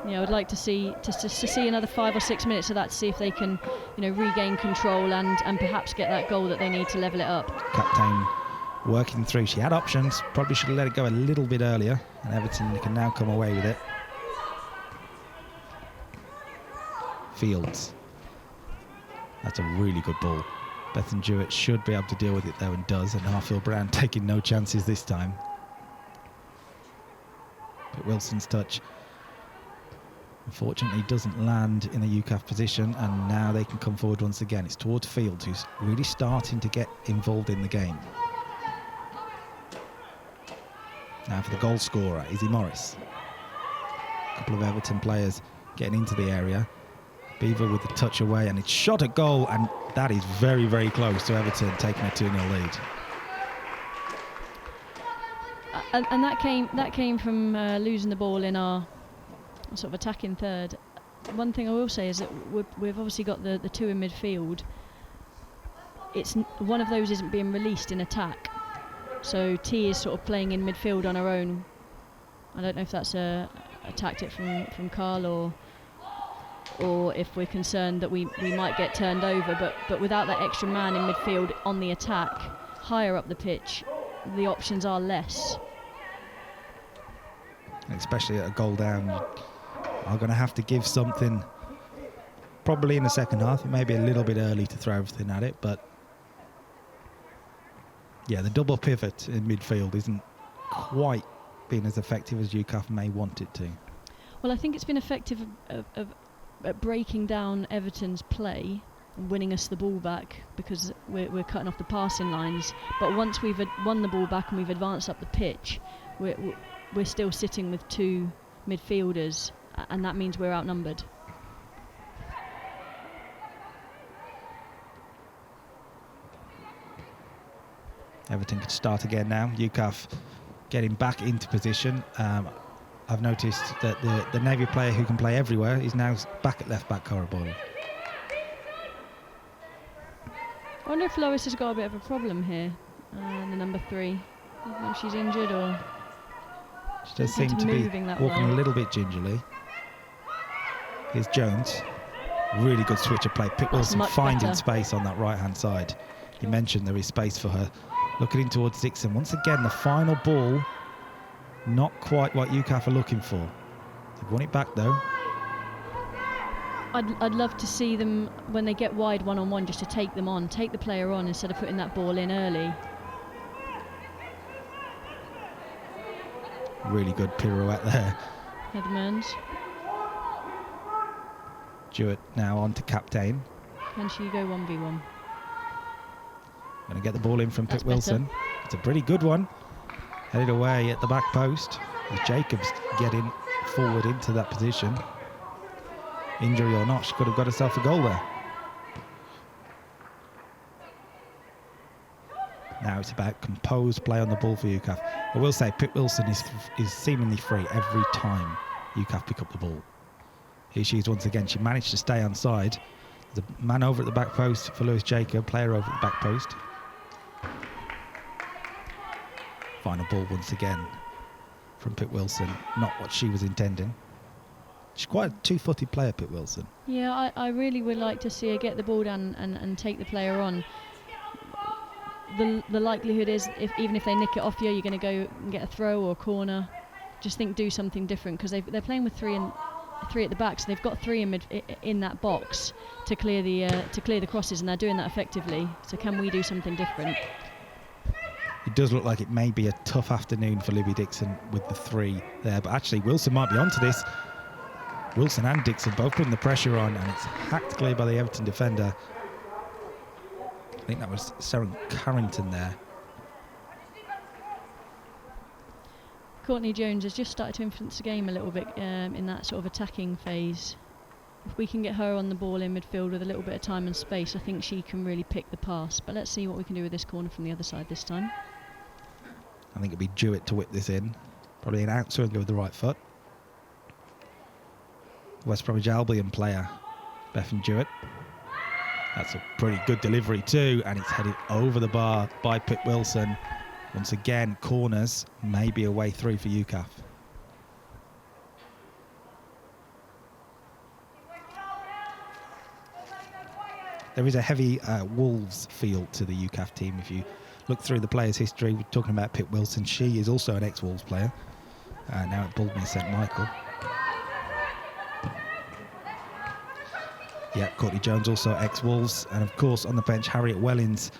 [SPEAKER 6] Yeah, I would like to see another 5 or 6 minutes of that to see if they can, regain control and perhaps get that goal that they need to level it up.
[SPEAKER 5] Captain working through. She had options. Probably should have let it go a little bit earlier, and Everton can now come away with it. Fields. That's a really good ball. Bethan Jewett should be able to deal with it though, and does, and Harfield Brown taking no chances this time. But Wilson's touch unfortunately doesn't land in the UKAF position, and now they can come forward once again. It's towards Fields, who's really starting to get involved in the game. Now for the goal scorer, Izzy Morris. A couple of Everton players getting into the area. Beaver with the touch away, and it's shot at goal, and that is very, very close to Everton taking a 2-0 lead.
[SPEAKER 6] And that came from losing the ball in our sort of attacking third. One thing I will say is that we've obviously got the two in midfield. It's one of those isn't being released in attack, so T is sort of playing in midfield on her own. I don't know if that's a tactic from Carl or if we're concerned that we might get turned over, but without that extra man in midfield on the attack, higher up the pitch, the options are less.
[SPEAKER 5] Especially at a goal down, you are going to have to give something, probably in the second half. It may be a little bit early to throw everything at it, but yeah, the double pivot in midfield isn't quite being as effective as UKAF may want it to.
[SPEAKER 6] Well, I think it's been effective at breaking down Everton's play and winning us the ball back, because we're cutting off the passing lines. But once we've won the ball back and we've advanced up the pitch, we're still sitting with two midfielders, and that means we're outnumbered.
[SPEAKER 5] Everton could start again now. UKAF getting back into position. I've noticed that the Navy player who can play everywhere is now back at left back, Cara Boyle.
[SPEAKER 6] I wonder if Lois has got a bit of a problem here, the number 3. I don't know if she's injured or...
[SPEAKER 5] She does seem to be walking a little bit gingerly. Here's Jones. Really good switch of play. Pitt Wilson finding space on that right-hand side. You mentioned there is space for her. Looking in towards Dixon. Once again, the final ball, not quite what UKAF are looking for. They've won it back, though.
[SPEAKER 6] I'd love to see them, when they get wide one-on-one, just to take them on, take the player on instead of putting that ball in early.
[SPEAKER 5] Really good pirouette there.
[SPEAKER 6] Edmonds.
[SPEAKER 5] Jewett now on to captain.
[SPEAKER 6] Can she go 1v1?
[SPEAKER 5] Going to get the ball in from
[SPEAKER 6] That's
[SPEAKER 5] Pitt Wilson.
[SPEAKER 6] better.
[SPEAKER 5] It's a pretty good one. Headed away at the back post. As Jacobs getting forward into that position. Injury or not, she could have got herself a goal there. Now it's about composed play on the ball for UKAF. I will say Pitt Wilson is seemingly free every time UKAF pick up the ball. Here she is once again. She managed to stay on side. The man over at the back post for Lewis Jacob, player over at the back post. Final ball once again from Pitt Wilson. Not what she was intending. She's quite a two-footed player, Pitt Wilson.
[SPEAKER 6] Yeah, I really would like to see her get the ball down and take the player on. The likelihood is, even if they nick it off you, you're going to go and get a throw or a corner. Just do something different, because they're playing with three at the back, so they've got three in that box to clear the crosses, and they're doing that effectively. So can we do something different?
[SPEAKER 5] It does look like it may be a tough afternoon for Libby Dixon with the three there, but actually Wilson might be onto this. Wilson and Dixon both putting the pressure on, and it's hacked clear by the Everton defender. I think that was Sarah Carrington there.
[SPEAKER 6] Courtney Jones has just started to influence the game a little bit in that sort of attacking phase. If we can get her on the ball in midfield with a little bit of time and space, I think she can really pick the pass. But let's see what we can do with this corner from the other side this time.
[SPEAKER 5] I think it'll be Jewett to whip this in. Probably an outswinger with the right foot. West Bromwich Albion player, Bethan Jewett. That's a pretty good delivery too, and it's headed over the bar by Pitt Wilson. Once again, corners may be a way through for UKAF. There is a heavy Wolves feel to the UKAF team. If you look through the players' history, we're talking about Pitt Wilson. She is also an ex-Wolves player, now at Baldwin St Michael. Yeah, Courtney Jones also ex-Wolves, and of course on the bench Harriet Wellins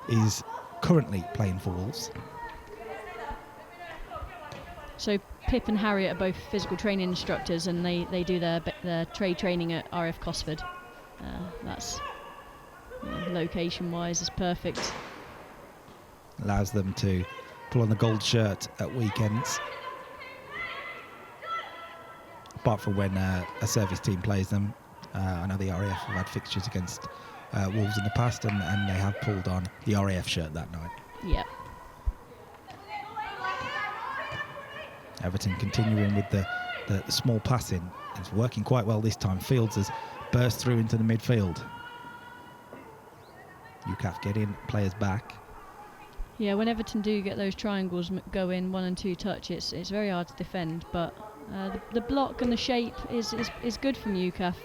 [SPEAKER 5] is currently playing for Wolves.
[SPEAKER 6] So Pip and Harriet are both physical training instructors, and they do their trade training at RF Cosford. That's location-wise is perfect.
[SPEAKER 5] Allows them to pull on the gold shirt at weekends. Apart from when a service team plays them. I know the RAF have had fixtures against Wolves in the past, and they have pulled on the RAF shirt that night.
[SPEAKER 6] Yeah.
[SPEAKER 5] Everton continuing with the small passing. It's working quite well this time. Fields has burst through into the midfield. UKAF getting players back.
[SPEAKER 6] Yeah, when Everton do get those triangles go in 1 and 2 touch, it's very hard to defend, but the block and the shape is good from UKAF.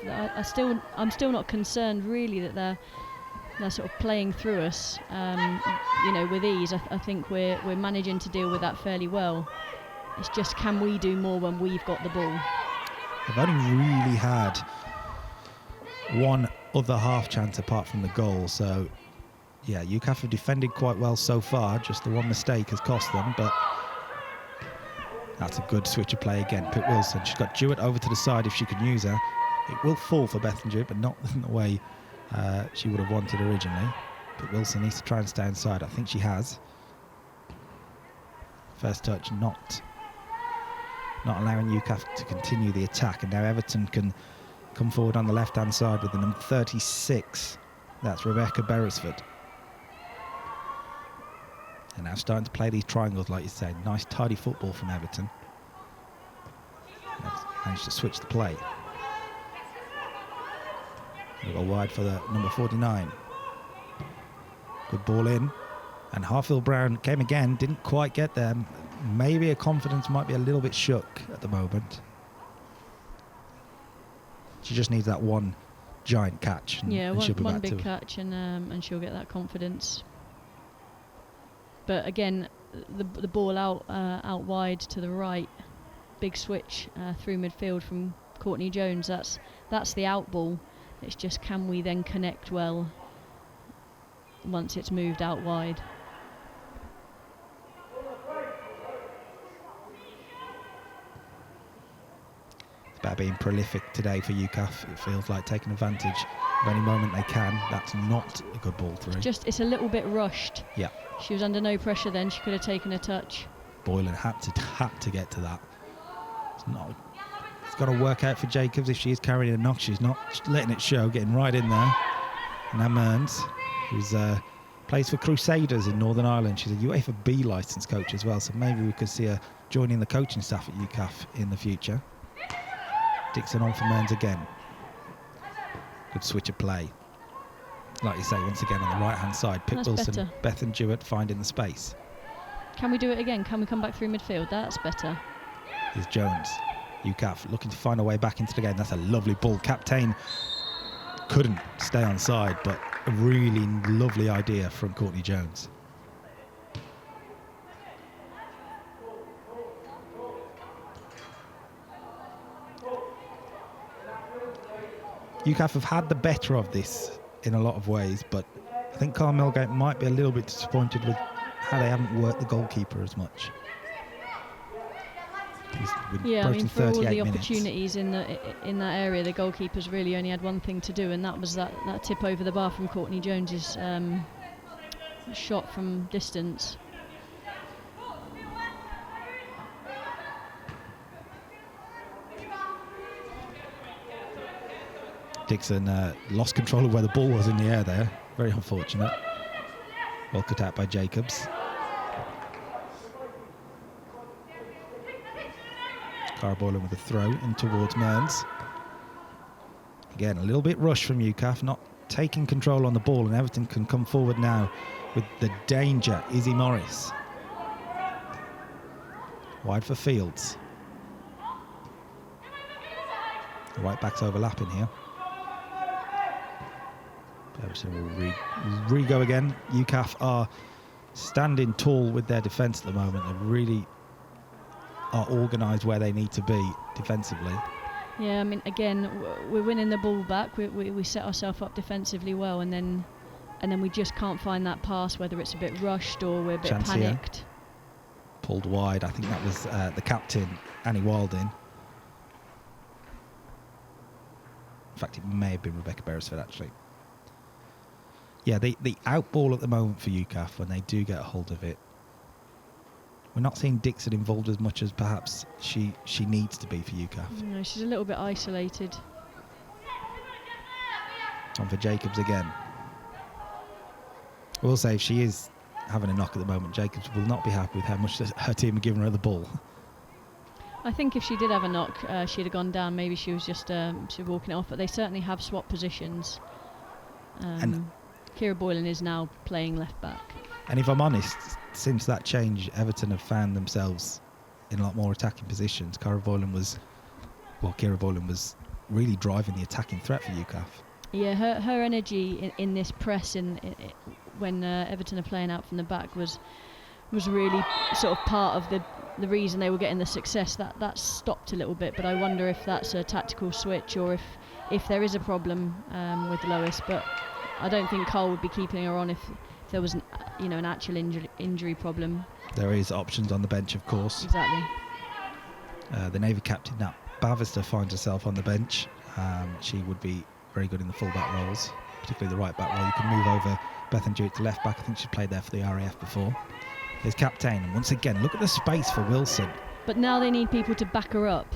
[SPEAKER 6] I'm still not concerned really that they're sort of playing through us, with ease. I think we're managing to deal with that fairly well. It's just, can we do more when we've got the ball?
[SPEAKER 5] They've only really had one other half chance apart from the goal, so yeah, UKAF have defended quite well so far. Just the one mistake has cost them, but that's a good switch of play again. Pitt Wilson, she's got Jewett over to the side if she can use her. It will fall for Bethan Jewett, but not in the way she would have wanted originally. Pitt Wilson needs to try and stay inside. I think she has. First touch not allowing UKAF to continue the attack, and now Everton can come forward on the left-hand side with the number 36. That's Rebecca Beresford. And now starting to play these triangles, like you say. Nice, tidy football from Everton. They've managed to switch the play. They go wide for the number 49. Good ball in. And Harfield Brown came again, didn't quite get there. Maybe her confidence might be a little bit shook at the moment. She just needs that one giant catch, and,
[SPEAKER 6] Yeah,
[SPEAKER 5] and she'll be
[SPEAKER 6] one
[SPEAKER 5] back
[SPEAKER 6] big
[SPEAKER 5] to
[SPEAKER 6] catch, and she'll get that confidence. But again, the ball out wide to the right, big switch through midfield from Courtney Jones. That's the out ball. It's just, can we then connect well once it's moved out wide?
[SPEAKER 5] It's about being prolific today for UKAF. It feels like taking advantage of any moment they can. That's not a good ball through.
[SPEAKER 6] It's a little bit rushed.
[SPEAKER 5] Yeah.
[SPEAKER 6] She was under no pressure then. She could have taken a touch.
[SPEAKER 5] Boylan had to get to that. It's got to work out for Jacobs. If she is carrying a knock, she's not letting it show, getting right in there. And now Mearns, who's plays for Crusaders in Northern Ireland. She's a UEFA B licensed coach as well, so maybe we could see her joining the coaching staff at UKAF in the future. Dixon on for Mearns again. Good switch of play. Like you say, once again on the right hand side, Pip
[SPEAKER 6] That's
[SPEAKER 5] Wilson,
[SPEAKER 6] better.
[SPEAKER 5] Bethan Jewett finding the space.
[SPEAKER 6] Can we do it again? Can we come back through midfield? That's better.
[SPEAKER 5] Here's Jones. UKAF looking to find a way back into the game. That's a lovely ball. Captain couldn't stay on side, but a really lovely idea from Courtney Jones. UKAF have had the better of this in a lot of ways, but I think Carl Milgate might be a little bit disappointed with how they haven't worked the goalkeeper as much.
[SPEAKER 6] Yeah, I mean, for all the
[SPEAKER 5] minutes.
[SPEAKER 6] opportunities in that area, the goalkeepers really only had one thing to do, and that was that tip over the bar from Courtney Jones's shot from distance.
[SPEAKER 5] Dixon lost control of where the ball was in the air there. Very unfortunate. Well cut out by Jacobs. Cara Boylan with a throw in towards Mearns. Again, a little bit rushed from UKAF, not taking control on the ball, and Everton can come forward now with the danger. Izzy Morris. Wide for Fields. The right back's overlapping here. Everton will re-go again. UKAF are standing tall with their defence at the moment. They really are organised where they need to be defensively.
[SPEAKER 6] Yeah, I mean, again, we're winning the ball back. We set ourselves up defensively well, and then we just can't find that pass, whether it's a bit rushed or we're a bit
[SPEAKER 5] Chancier
[SPEAKER 6] panicked.
[SPEAKER 5] Pulled wide. I think that was the captain, Annie Wilding. In fact, it may have been Rebecca Beresford, actually. Yeah, the out ball at the moment for UKAF, when they do get a hold of it, we're not seeing Dixon involved as much as perhaps she needs to be for UKAF.
[SPEAKER 6] No, she's a little bit isolated.
[SPEAKER 5] On for Jacobs again. I will say, if she is having a knock at the moment, Jacobs will not be happy with how much her team are giving her the ball.
[SPEAKER 6] I think if she did have a knock, she'd have gone down. Maybe she was just she was walking it off, but they certainly have swapped positions.
[SPEAKER 5] And
[SPEAKER 6] Kira Boylan is now playing left back.
[SPEAKER 5] And if I'm honest, since that change, Everton have found themselves in a lot more attacking positions. Kira Boylan was really driving the attacking threat for UKAF.
[SPEAKER 6] Yeah, her energy in this press when Everton are playing out from the back was really sort of part of the reason they were getting the success. That stopped a little bit, but I wonder if that's a tactical switch or if there is a problem with Lois. But I don't think Carl would be keeping her on if there was an actual injury problem.
[SPEAKER 5] There is options on the bench, of course.
[SPEAKER 6] Exactly.
[SPEAKER 5] The Navy captain, Nat Bavister, finds herself on the bench. She would be very good in the full-back roles, particularly the right-back role. You can move over Bethan Jewett to left-back. I think she played there for the RAF before. There's captain, and once again, look at the space for Wilson.
[SPEAKER 6] But now they need people to back her up.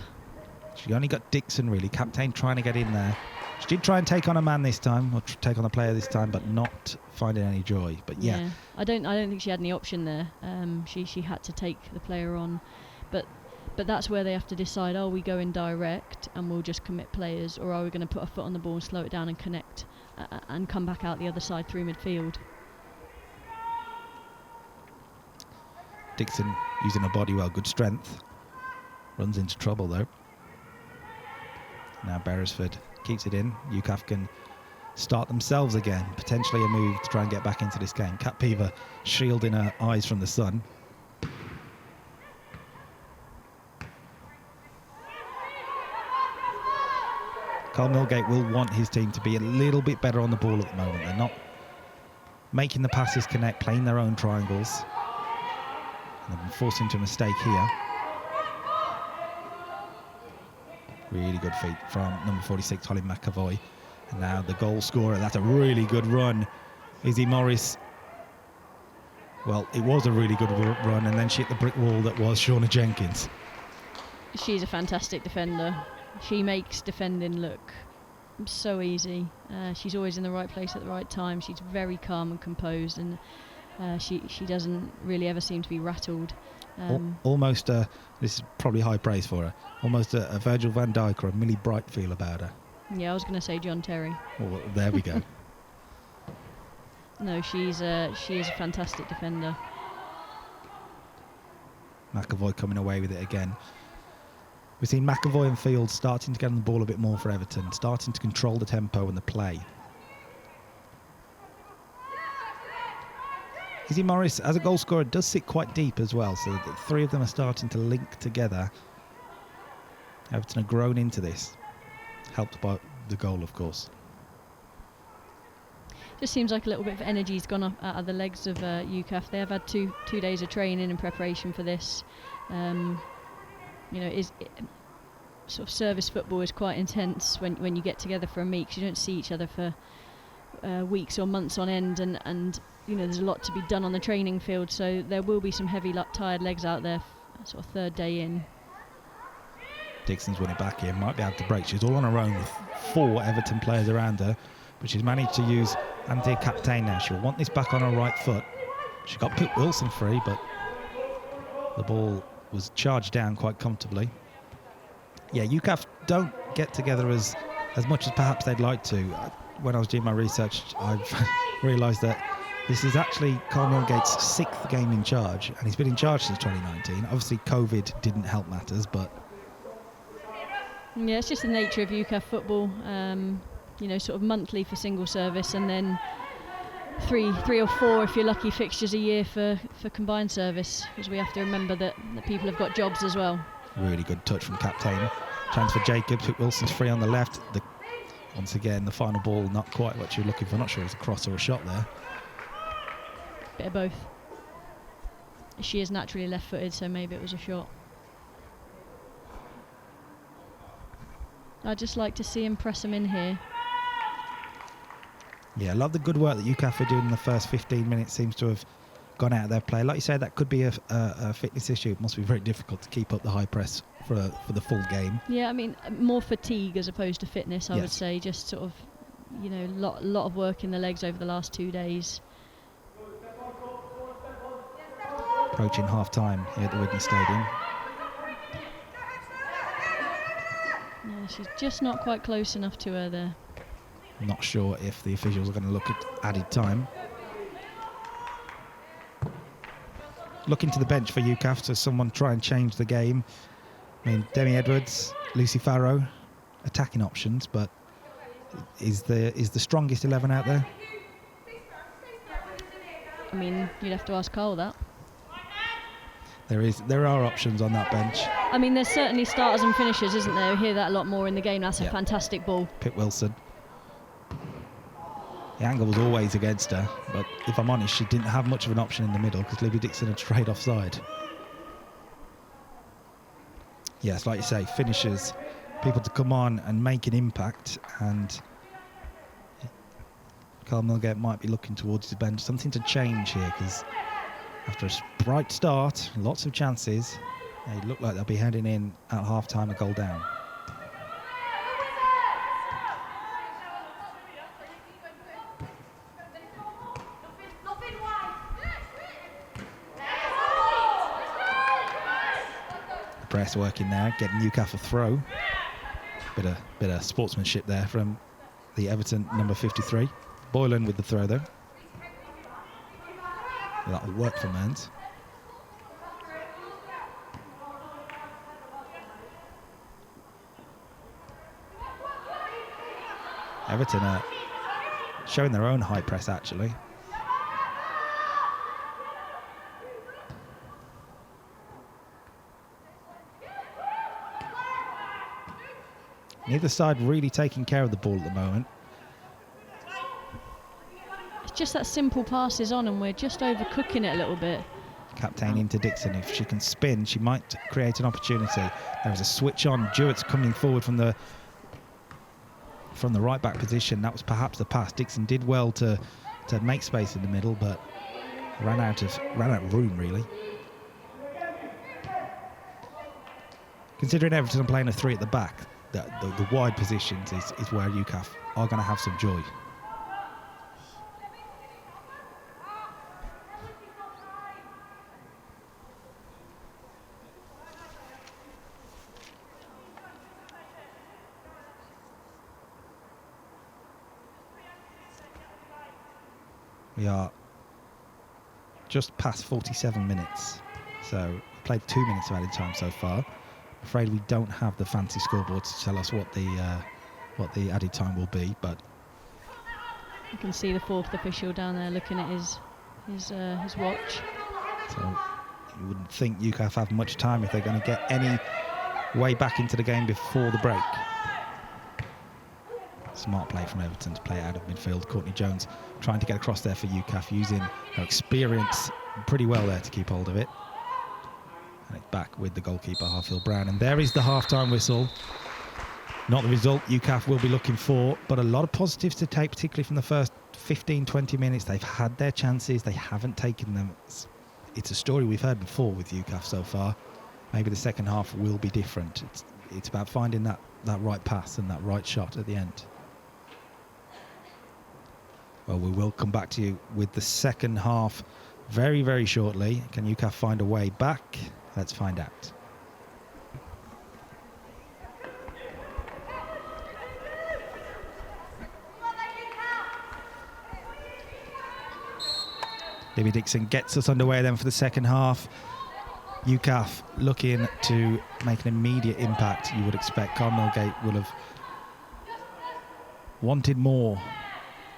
[SPEAKER 5] She only got Dixon, really. Captain trying to get in there. She did try and take on a man this time, or take on a player this time, but not finding any joy. But yeah.
[SPEAKER 6] I don't think she had any option there. She had to take the player on, but that's where they have to decide: are we going direct and we'll just commit players, or are we going to put a foot on the ball and slow it down and connect and come back out the other side through midfield?
[SPEAKER 5] Dixon using her body well, good strength. Runs into trouble though. Now Beresford keeps it in, UKAF can start themselves again. Potentially a move to try and get back into this game. Kat Peever shielding her eyes from the sun. Carl Millgate will want his team to be a little bit better on the ball at the moment. They're not making the passes connect, playing their own triangles. And they've been forced into a mistake here. Really good feet from number 46, Holly McAvoy. And now the goal scorer. That's a really good run. Izzy Morris. Well, it was a really good run, and then she hit the brick wall that was Shauna Jenkins.
[SPEAKER 6] She's a fantastic defender. She makes defending look so easy. She's always in the right place at the right time. She's very calm and composed, and she doesn't really ever seem to be rattled.
[SPEAKER 5] Almost, this is probably high praise for her, almost a Virgil van Dijk or a Millie Bright feel about her.
[SPEAKER 6] Yeah, I was going to say John Terry.
[SPEAKER 5] Well, there we go.
[SPEAKER 6] No, she is a fantastic defender.
[SPEAKER 5] McAvoy coming away with it again. We've seen McAvoy and Field starting to get on the ball a bit more for Everton, starting to control the tempo and the play. Izzy Morris, as a goal scorer, does sit quite deep as well, so the three of them are starting to link together. Everton have grown into this, helped by the goal, of course.
[SPEAKER 6] Just seems like a little bit of energy's gone up out of the legs of UKAF. They have had two days of training in preparation for this. Sort of service football is quite intense when you get together for a meet, 'cause you don't see each other for weeks or months on end, and there's a lot to be done on the training field, so there will be some heavy tired legs out there sort of third day in.
[SPEAKER 5] Dixon's won it back here, might be able to break. She's all on her own with 4 Everton players around her, but she's managed to use Anthea Captain now. She'll want this back on her right foot. She got Pip Wilson free, but the ball was charged down quite comfortably. Yeah, UKAF don't get together as much as perhaps they'd like to. When I was doing my research, I've realised that this is actually Carl Millgate's 6th game in charge, and he's been in charge since 2019. Obviously, COVID didn't help matters, but...
[SPEAKER 6] Yeah, it's just the nature of UKAF football. Sort of monthly for single service, and then three or four, if you're lucky, fixtures a year for combined service, because we have to remember that people have got jobs as well. Really good touch from Captain. Chance for Jacobs. Pip Wilson's free on the left. Once again, the final ball not quite what you're looking for. Not sure it's a cross or a shot there. Bit of both. She is naturally left-footed, so maybe it was a shot. I'd just like to see him press him in here. Yeah, I love the good work that UKAF are doing in the first 15 minutes. Seems to have gone out of their play. Like you said, that could be a fitness issue. It must be very difficult to keep up the high press for the full game. Yeah, I mean, more fatigue as opposed to fitness, I would say. Just sort of, lot of work in the legs over the last 2 days. Approaching half-time here at the Widnes Stadium. Yeah, she's just not quite close enough to her there. Not sure if the officials are going to look at added time. Looking to the bench for UKAF to someone try and change the game. I mean, Demi Edwards, Lucy Farrow, attacking options, but is the strongest 11 out there? I mean, you'd have to ask Cole that. There are options on that bench. I mean, there's certainly starters and finishers, isn't there? We hear that a lot more in the game. That's a fantastic ball. Pip Wilson. The angle was always against her, but if I'm honest, she didn't have much of an option in the middle because Libby Dixon had strayed offside. Yes, like you say, finishers, people to come on and make an impact, and Carl Millgate might be looking towards the bench. Something to change here, because after a bright start, lots of chances, they look like they'll be heading in at half-time a goal down. Press working now, getting UKAF a throw. Bit of sportsmanship there from the Everton number 53. Boylan with the throw though. That'll work for Mans.
[SPEAKER 5] Everton are showing their own high press, actually. Neither side really taking care of the ball at the moment.
[SPEAKER 6] It's just that simple passes on, and we're just overcooking it a little bit.
[SPEAKER 5] Captain into Dixon. If she can spin, she might create an opportunity. There was a switch on. Jewett's coming forward from the right back position. That was perhaps the pass. Dixon did well to make space in the middle, but ran out of room, really. Considering Everton are playing a 3 at the back, the wide positions is where UKAF are going to have some joy. We are just past 47 minutes, so we've played 2 minutes of added time so far. I'm afraid we don't have the fancy scoreboard to tell us what the added time will be, but
[SPEAKER 6] You can see the fourth official down there looking at his watch.
[SPEAKER 5] so you wouldn't think UKAF have much time if they're going to get any way back into the game before the break. Smart play from Everton to play it out of midfield. Courtney Jones trying to get across there for UKAF, using her experience pretty well there to keep hold of it. And it's back with the goalkeeper, Harfield Brown. And there is the half-time whistle. Not the result UKAF will be looking for, but a lot of positives to take, particularly from the first 15, 20 minutes. They've had their chances. They haven't taken them. It's a story we've heard before with UKAF so far. Maybe the second half will be different. It's about finding that right pass and that right shot at the end. Well, we will come back to you with the second half very, very shortly. Can UKAF find a way back? Let's find out. Libby Dixon gets us underway then for the second half. UKAF looking to make an immediate impact, you would expect. Carmelgate would have wanted more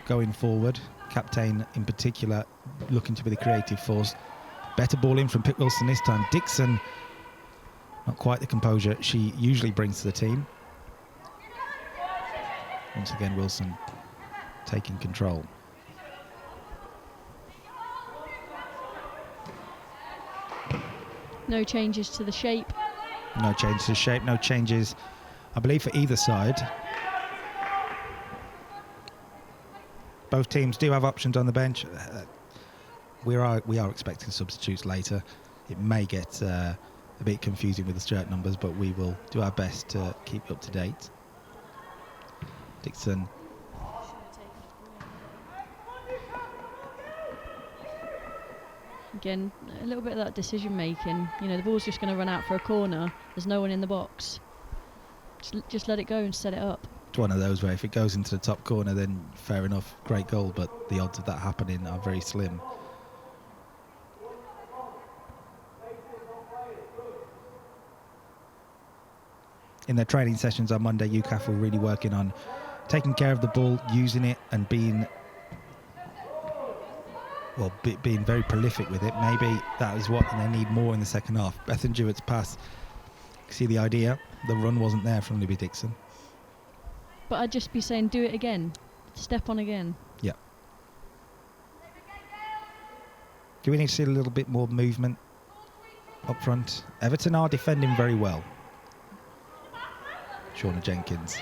[SPEAKER 5] going forward. Captain in particular looking to be the creative force. Better ball in from Pip Wilson this time. Dixon, not quite the composure she usually brings to the team. Once again, Wilson taking control.
[SPEAKER 6] No changes to the shape.
[SPEAKER 5] No changes to shape, no changes, I believe, for either side. Both teams do have options on the bench. We are expecting substitutes later. It may get a bit confusing with the shirt numbers, but we will do our best to keep you up to date. Dixon.
[SPEAKER 6] Again, a little bit of that decision making. You know, the ball's just going to run out for a corner. There's no one in the box. Just let it go and set it up.
[SPEAKER 5] It's one of those where if it goes into the top corner, then fair enough, great goal, but the odds of that happening are very slim. In their training sessions on Monday, UKAF were really working on taking care of the ball, using it, and being very prolific with it. Maybe that is what they need more in the second half. Bethan Jewett's pass, see the idea. The run wasn't there from Libby Dixon.
[SPEAKER 6] But I'd just be saying, do it again. Step on again.
[SPEAKER 5] Yeah. Do we need to see a little bit more movement up front? Everton are defending very well. Shauna Jenkins.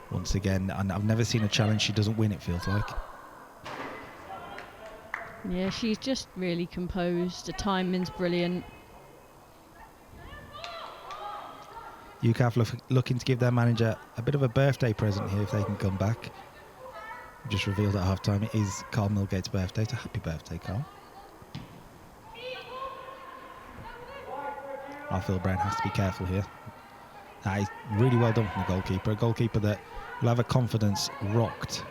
[SPEAKER 5] Once again, and I've never seen a challenge she doesn't win, it feels like.
[SPEAKER 6] Yeah, she's just really composed. The timing's brilliant.
[SPEAKER 5] UKAF looking to give their manager a bit of a birthday present here if they can come back. Just revealed at half-time it is Carl Milgate's birthday, so happy birthday, Carl. Harfield Brown has to be careful here. That is really well done from the goalkeeper. A goalkeeper that will have her confidence rocked.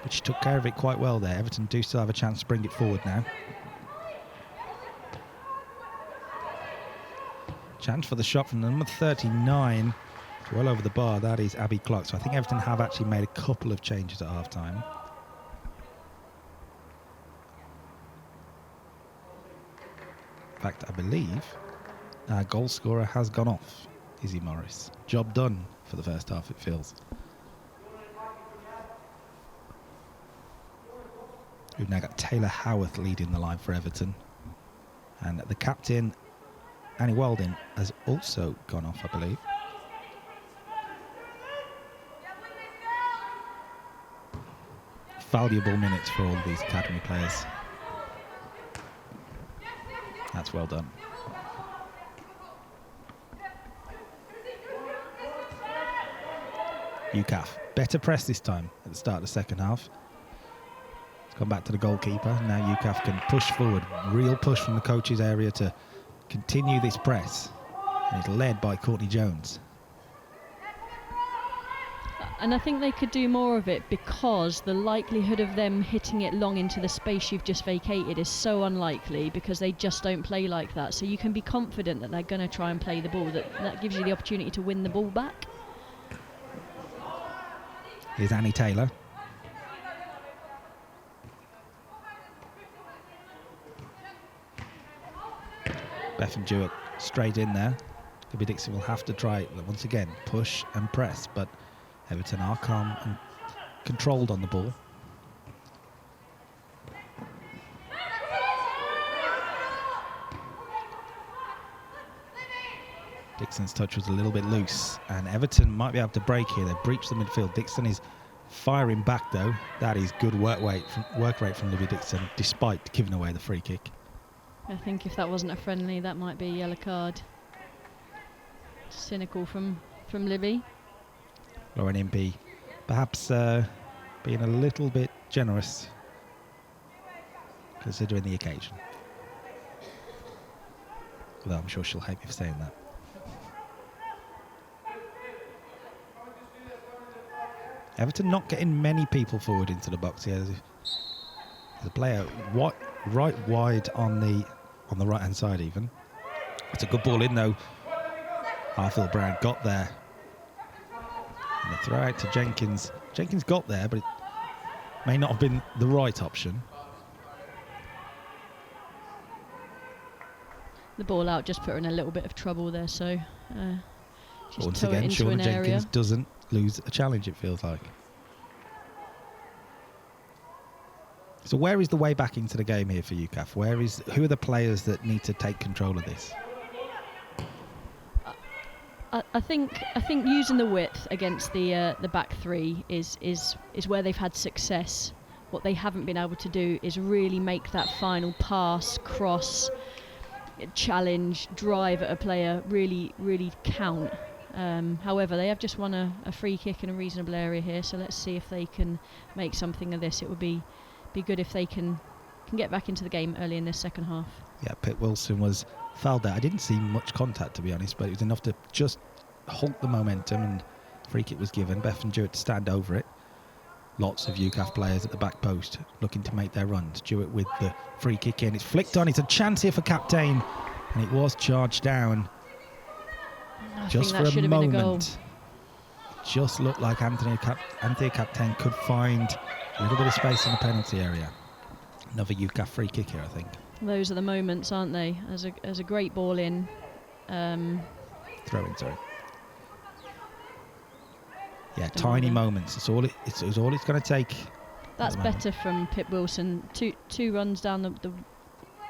[SPEAKER 5] But she took care of it quite well there. Everton do still have a chance to bring it forward now. Chance for the shot from number 39. Well over the bar, that is Abby Clark. So I think Everton have actually made a couple of changes at half-time. In fact, I believe our goal scorer has gone off, Izzy Morris. Job done for the first half, it feels. We've now got Taylor Howarth leading the line for Everton. And the captain, Annie Weldon, has also gone off, I believe. Valuable minutes for all of these academy players. That's well done. UKAF, better press this time at the start of the second half. It's gone back to the goalkeeper. Now UKAF can push forward. Real push from the coach's area to continue this press. And it's led by Courtney Jones.
[SPEAKER 6] And I think they could do more of it, because the likelihood of them hitting it long into the space you've just vacated is so unlikely, because they just don't play like that. So you can be confident that they're going to try and play the ball. That gives you the opportunity to win the ball back.
[SPEAKER 5] Here's Annie Taylor. Bethan Jewett straight in there. Libby Dixon will have to try once again, push and press, but Everton are calm and controlled on the ball. Dixon's touch was a little bit loose, and Everton might be able to break here. They've breached the midfield. Dixon is firing back, though. That is good work rate from Libby Dixon, despite giving away the free kick.
[SPEAKER 6] I think if that wasn't a friendly, that might be a yellow card. Cynical from Libby.
[SPEAKER 5] Lauren Impey perhaps being a little bit generous considering the occasion. Although I'm sure she'll hate me for saying that. Everton not getting many people forward into the box here. The player right wide on the right hand side even. It's a good ball in though. Harfield Brown got there. And the throw out to Jenkins. Jenkins got there, but it may not have been the right option.
[SPEAKER 6] The ball out just put her in a little bit of trouble there, so just
[SPEAKER 5] Once
[SPEAKER 6] toe it
[SPEAKER 5] again,
[SPEAKER 6] into
[SPEAKER 5] Shauna
[SPEAKER 6] an
[SPEAKER 5] Jenkins
[SPEAKER 6] area.
[SPEAKER 5] doesn't lose a challenge, it feels like. So where is the way back into the game here for UKAF? Who are the players that need to take control of this?
[SPEAKER 6] I think using the width against the back three is where they've had success. What they haven't been able to do is really make that final pass, cross, challenge, drive at a player really count. However, they have just won a free kick in a reasonable area here, so let's see if they can make something of this. It would be good if they can get back into the game early in this second half.
[SPEAKER 5] Yeah, Pitt Wilson was fouled there. I didn't see much contact, to be honest, but it was enough to just halt the momentum, and free kick was given. Bethan Jewett to stand over it. Lots of UKAF players at the back post looking to make their runs. Jewett with the free kick in. It's flicked on. It's a chance here for Captain, and it was charged down. Just for a moment. Just looked like Anthony Captain could find a little bit of space in the penalty area. Another UKAF free kick here, I think.
[SPEAKER 6] Those are the moments, aren't they? As a great ball in.
[SPEAKER 5] Throw in, sorry. Yeah, tiny moments. It's all it's going to take.
[SPEAKER 6] That's better from Pip Wilson. Two runs down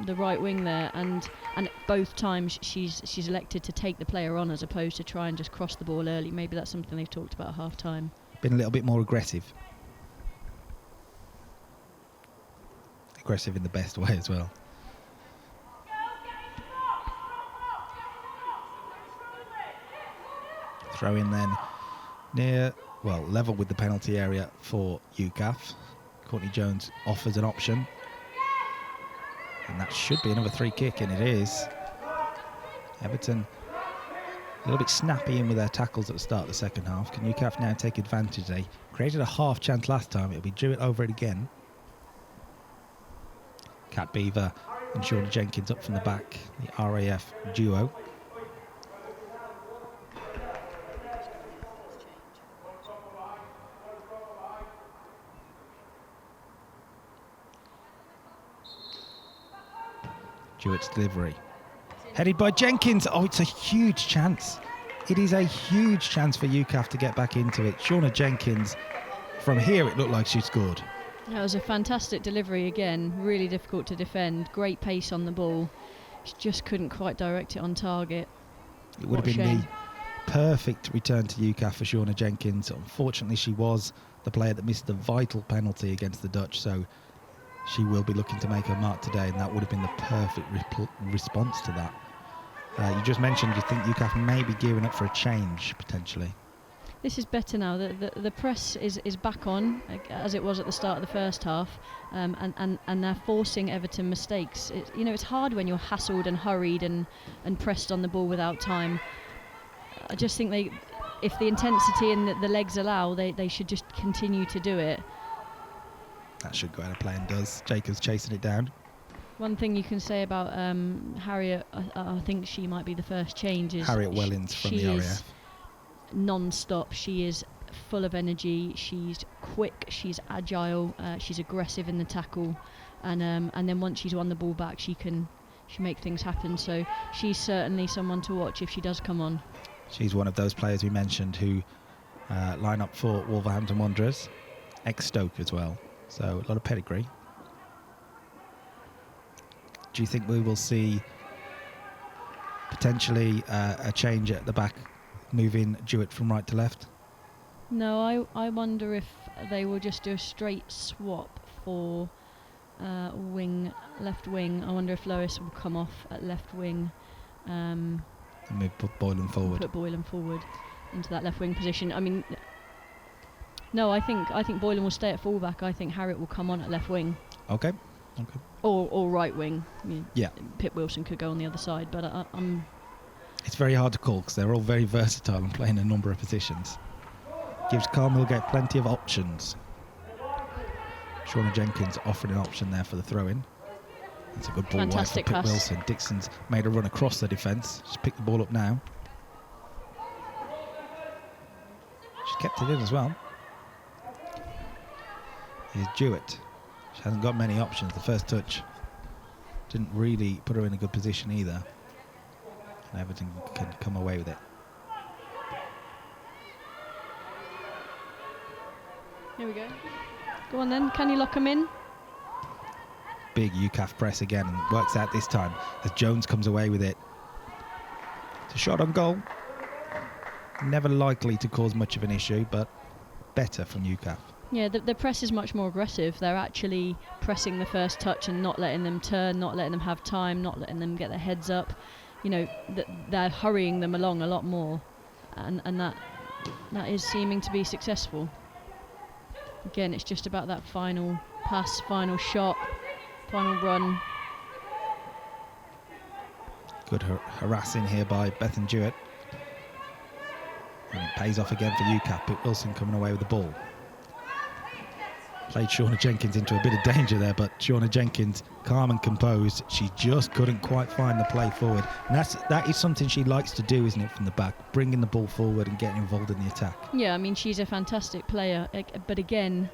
[SPEAKER 6] the right wing there, and both times she's elected to take the player on as opposed to try and just cross the ball early. Maybe that's something they've talked about at half time.
[SPEAKER 5] Been a little bit more aggressive. Aggressive in the best way as well. Throw in then level with the penalty area for UKAF. Courtney Jones offers an option. And that should be another free kick, and it is. Everton a little bit snappy in with their tackles at the start of the second half. Can UKAF now take advantage? They created a half chance last time. It'll be Jewett over it again. Kat Beaver and Shauna Jenkins up from the back. The RAF duo. Jewett's delivery. Headed by Jenkins. Oh, it's a huge chance. It is a huge chance for UKAF to get back into it. Shauna Jenkins, from here it looked like she scored.
[SPEAKER 6] That was a fantastic delivery again, really difficult to defend, great pace on the ball. She just couldn't quite direct it on target.
[SPEAKER 5] It would have been the perfect return to UKAF for Shauna Jenkins. Unfortunately, she was the player that missed the vital penalty against the Dutch, so she will be looking to make her mark today, and that would have been the perfect response to that. You just mentioned you think UKAF may be gearing up for a change, potentially.
[SPEAKER 6] This is better now. The press is back on, as it was at the start of the first half, and they're forcing Everton mistakes. It's hard when you're hassled and hurried and pressed on the ball without time. I just think if the intensity and the legs allow, they should just continue to do it.
[SPEAKER 5] That should go out of play and does. Jacobs chasing it down.
[SPEAKER 6] One thing you can say about Harriet, I think she might be the first change, is
[SPEAKER 5] Harriet Wellins from the RAF.
[SPEAKER 6] Non-stop. She is full of energy. She's quick. She's agile. She's aggressive in the tackle, and then once she's won the ball back, she make things happen. So she's certainly someone to watch if she does come on.
[SPEAKER 5] She's one of those players we mentioned who line up for Wolverhampton Wanderers, ex-Stoke as well. So a lot of pedigree. Do you think we will see potentially a change at the back, moving Jewett from right to left?
[SPEAKER 6] No, I wonder if they will just do a straight swap for left wing. I wonder if Lois will come off at left wing.
[SPEAKER 5] And we put Boylan forward.
[SPEAKER 6] Put Boylan forward into that left wing position. I mean, no, I think Boylan will stay at fullback. I think Harriet will come on at left wing.
[SPEAKER 5] Okay.
[SPEAKER 6] Or right wing. I mean,
[SPEAKER 5] yeah.
[SPEAKER 6] Pip Wilson could go on the other side, but I'm.
[SPEAKER 5] It's very hard to call because they're all very versatile and playing a number of positions. Gives Carl Millgate plenty of options. Shauna Jenkins offering an option there for the throw-in. That's a good ball wide for Pip Wilson. Dixon's made a run across the defence. She's picked the ball up now. She's kept it in as well. Here's Jewett. She hasn't got many options. The first touch didn't really put her in a good position either. And Everton can come away with it.
[SPEAKER 6] Here we go. Go on then. Can you lock them in?
[SPEAKER 5] Big UKAF press again, and works out this time as Jones comes away with it. It's a shot on goal. Never likely to cause much of an issue, but better from UKAF.
[SPEAKER 6] Yeah, the press is much more aggressive. They're actually pressing the first touch and not letting them turn, not letting them have time, not letting them get their heads up. They're hurrying them along a lot more, and that is seeming to be successful. Again, it's just about that final pass, final shot, final run.
[SPEAKER 5] Good harassing here by Bethan Jewett. And it pays off again for UKAF. Pip Wilson coming away with the ball. Played Shauna Jenkins into a bit of danger there, but Shauna Jenkins, calm and composed, she just couldn't quite find the play forward. And that is something she likes to do, isn't it, from the back, bringing the ball forward and getting involved in the attack. Yeah,
[SPEAKER 6] I mean, she's a fantastic player, but again,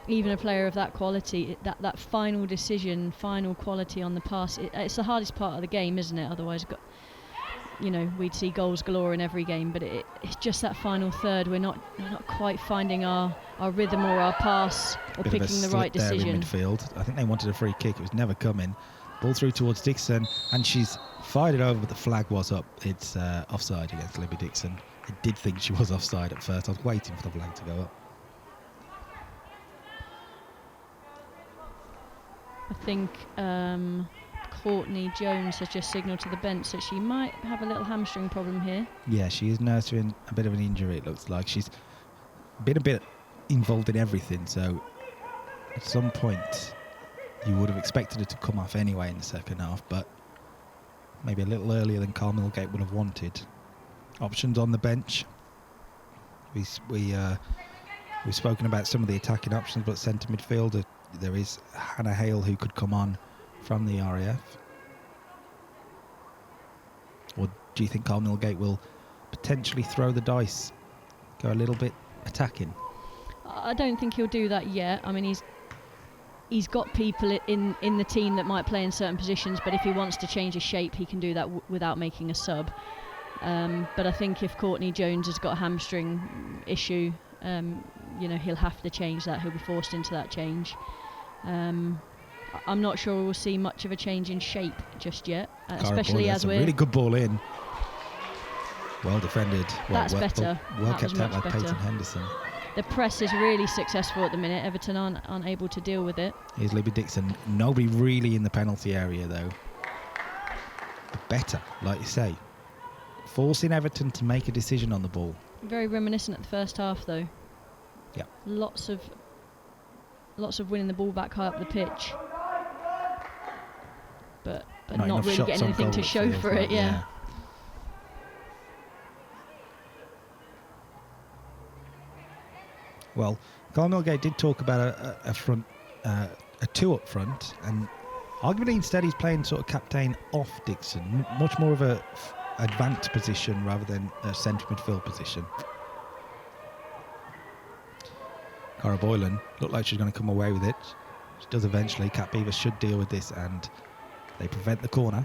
[SPEAKER 6] even a player of that quality, that final decision, final quality on the pass, it's the hardest part of the game, isn't it? Otherwise, we'd see goals galore in every game, but it's just that final third. We're not quite finding our rhythm or our pass or picking the right decision.
[SPEAKER 5] In midfield. I think they wanted a free kick. It was never coming. Ball through towards Dixon, and she's fired it over, but the flag was up. It's offside against Libby Dixon. I did think she was offside at first. I was waiting for the flag to go up.
[SPEAKER 6] I think Courtney Jones has just signalled to the bench that she might have a little hamstring problem here. Yeah,
[SPEAKER 5] she is nursing a bit of an injury, it looks like. She's been a bit involved in everything, so at some point you would have expected her to come off anyway in the second half, but maybe a little earlier than Carl Millgate would have wanted. Options on the bench. We've spoken about some of the attacking options, but centre midfielder, there is Hannah Hale who could come on from the RAF. Or do you think Carl Millgate will potentially throw the dice, go a little bit attacking?
[SPEAKER 6] I don't think he'll do that yet. I mean, he's got people in the team that might play in certain positions, but if he wants to change his shape, he can do that without making a sub. But I think if Courtney Jones has got a hamstring issue, he'll have to change that. He'll be forced into that change. I'm not sure we'll see much of a change in shape just yet, especially as we're...
[SPEAKER 5] really good ball in. Well defended.
[SPEAKER 6] That's better.
[SPEAKER 5] Well
[SPEAKER 6] that
[SPEAKER 5] kept out by Peyton Henderson.
[SPEAKER 6] The press is really successful at the minute. Everton aren't able to deal with it.
[SPEAKER 5] Here's Libby Dixon. Nobody really in the penalty area, though. But better, like you say. Forcing Everton to make a decision on the ball.
[SPEAKER 6] Very reminiscent at the first half, though.
[SPEAKER 5] Yeah.
[SPEAKER 6] Lots of winning the ball back high up the pitch. But not really getting anything to show for it, yeah.
[SPEAKER 5] Well, Carl Milgate did talk about a two up front, and arguably instead he's playing sort of captain off Dixon, much more of a advanced position rather than a centre midfield position. Cara Boylan looked like she's going to come away with it. She does eventually. Cat Beavers should deal with this, and they prevent the corner.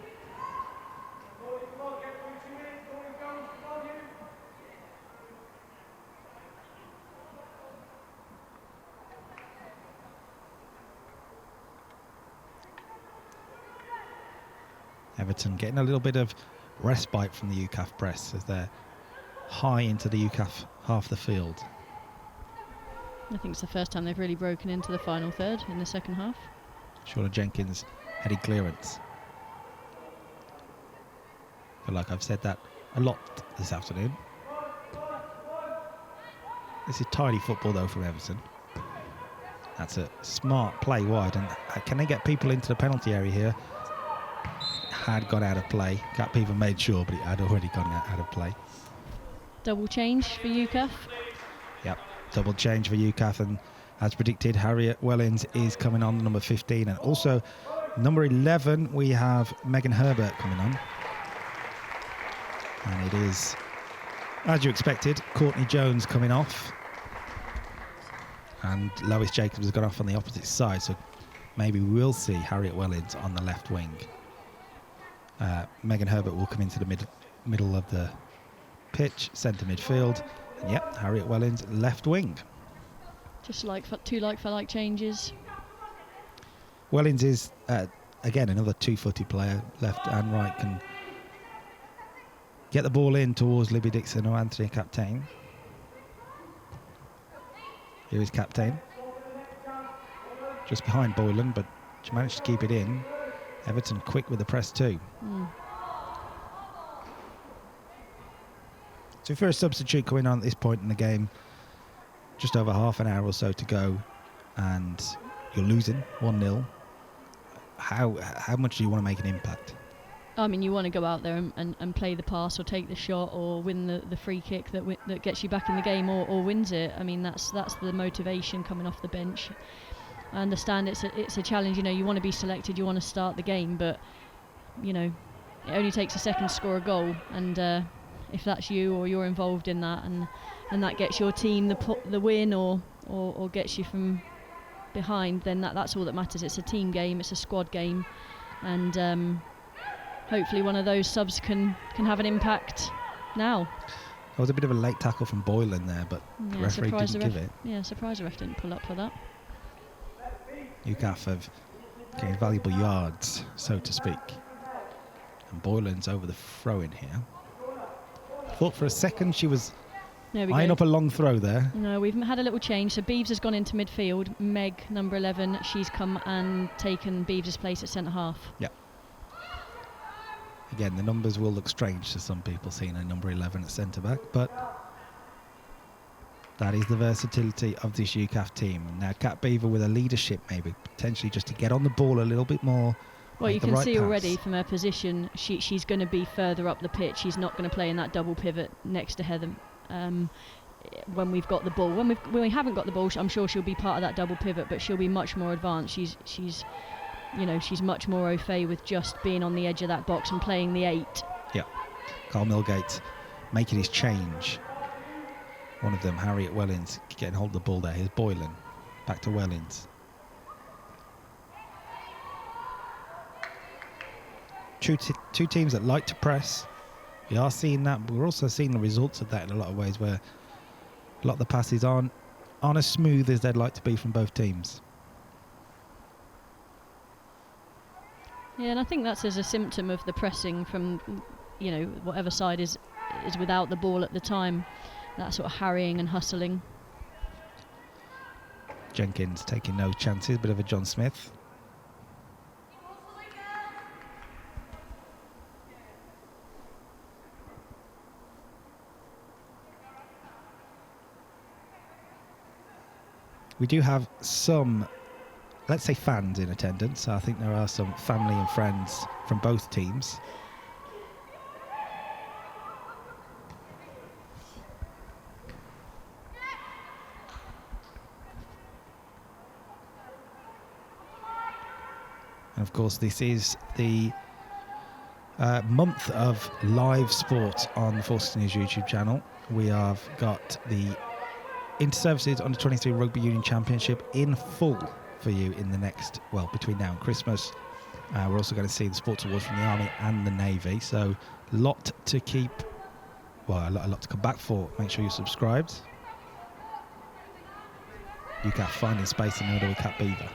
[SPEAKER 5] Everton getting a little bit of respite from the UKAF press as they're high into the UKAF half of the field.
[SPEAKER 6] I think it's the first time they've really broken into the final third in the second half.
[SPEAKER 5] Shauna Jenkins heading clearance. I feel like I've said that a lot this afternoon. This is tidy football though from Everton. That's a smart play wide, and can they get people into the penalty area here? Had gone out of play. Cat Beaver made sure, but it had already gone out of play.
[SPEAKER 6] Double change for UKAF.
[SPEAKER 5] Yep, double change for UKAF, and as predicted, Harriet Wellins is coming on, number 15, and also number 11 we have Megan Herbert coming on, and it is, as you expected, Courtney Jones coming off, and Lois Jacobs has gone off on the opposite side, so maybe we'll see Harriet Wellins on the left wing. Megan Herbert will come into the middle of the pitch, centre midfield, and yep, Harriet Wellins left wing.
[SPEAKER 6] Just like two like-for-like changes.
[SPEAKER 5] Wellins is again another two-footed player, left and right, can get the ball in towards Libby Dixon or Anthony Captain. Here is Captain, just behind Boylan, but she managed to keep it in. Everton quick with the press too. So for a substitute coming on at this point in the game, just over half an hour or so to go, and you're losing 1-0. How much do you want to make an impact?
[SPEAKER 6] I mean, you want to go out there and play the pass or take the shot or win the free kick that gets you back in the game or wins it. I mean, that's the motivation coming off the bench. I understand it's a challenge. You want to be selected, you want to start the game, but it only takes a second to score a goal, and if that's you or you're involved in that, and that gets your team the win or gets you from behind, then that's all that matters. It's a team game, it's a squad game, and hopefully one of those subs can have an impact now.
[SPEAKER 5] There was a bit of a late tackle from Boylan there, but the referee didn't give it.
[SPEAKER 6] Yeah, surprised the ref didn't pull up for that.
[SPEAKER 5] UKAF have gained valuable yards, so to speak. And Boylan's over the throw-in here. Thought for a second she was eyeing up a long throw there.
[SPEAKER 6] No, we've had a little change. So Beeves has gone into midfield. Meg, number 11, she's come and taken Beeves' place at centre-half.
[SPEAKER 5] Yep. Again, the numbers will look strange to some people seeing a number 11 at centre-back, but that is the versatility of this UKAF team. Now, Cat Beaver with a leadership, maybe potentially just to get on the ball a little bit more.
[SPEAKER 6] Well, you can see already from her position, she's going to be further up the pitch. She's not going to play in that double pivot next to Heather when we've got the ball. When we haven't got the ball, I'm sure she'll be part of that double pivot, but she'll be much more advanced. She's much more au fait with just being on the edge of that box and playing the 8.
[SPEAKER 5] Yeah. Carl Milgate making his change. One of them, Harriet Wellins, getting hold of the ball there. Here's Boylan. Back to Wellins. two teams that like to press. We are seeing that, but we're also seeing the results of that in a lot of ways, where a lot of the passes aren't as smooth as they'd like to be from both teams.
[SPEAKER 6] Yeah, and I think that's as a symptom of the pressing from, whatever side is without the ball at the time. That sort of harrying and hustling.
[SPEAKER 5] Jenkins taking no chances, bit of a John Smith. We do have some, let's say, fans in attendance. I think there are some family and friends from both teams. And of course, this is the month of live sport on the Forces News YouTube channel. We have got the Inter-Services Under 23 Rugby Union Championship in full for you in the next, between now and Christmas. We're also going to see the Sports Awards from the Army and the Navy. So a lot to come back for. Make sure you're subscribed. UKAF finding space in the middle with Cat Beaver.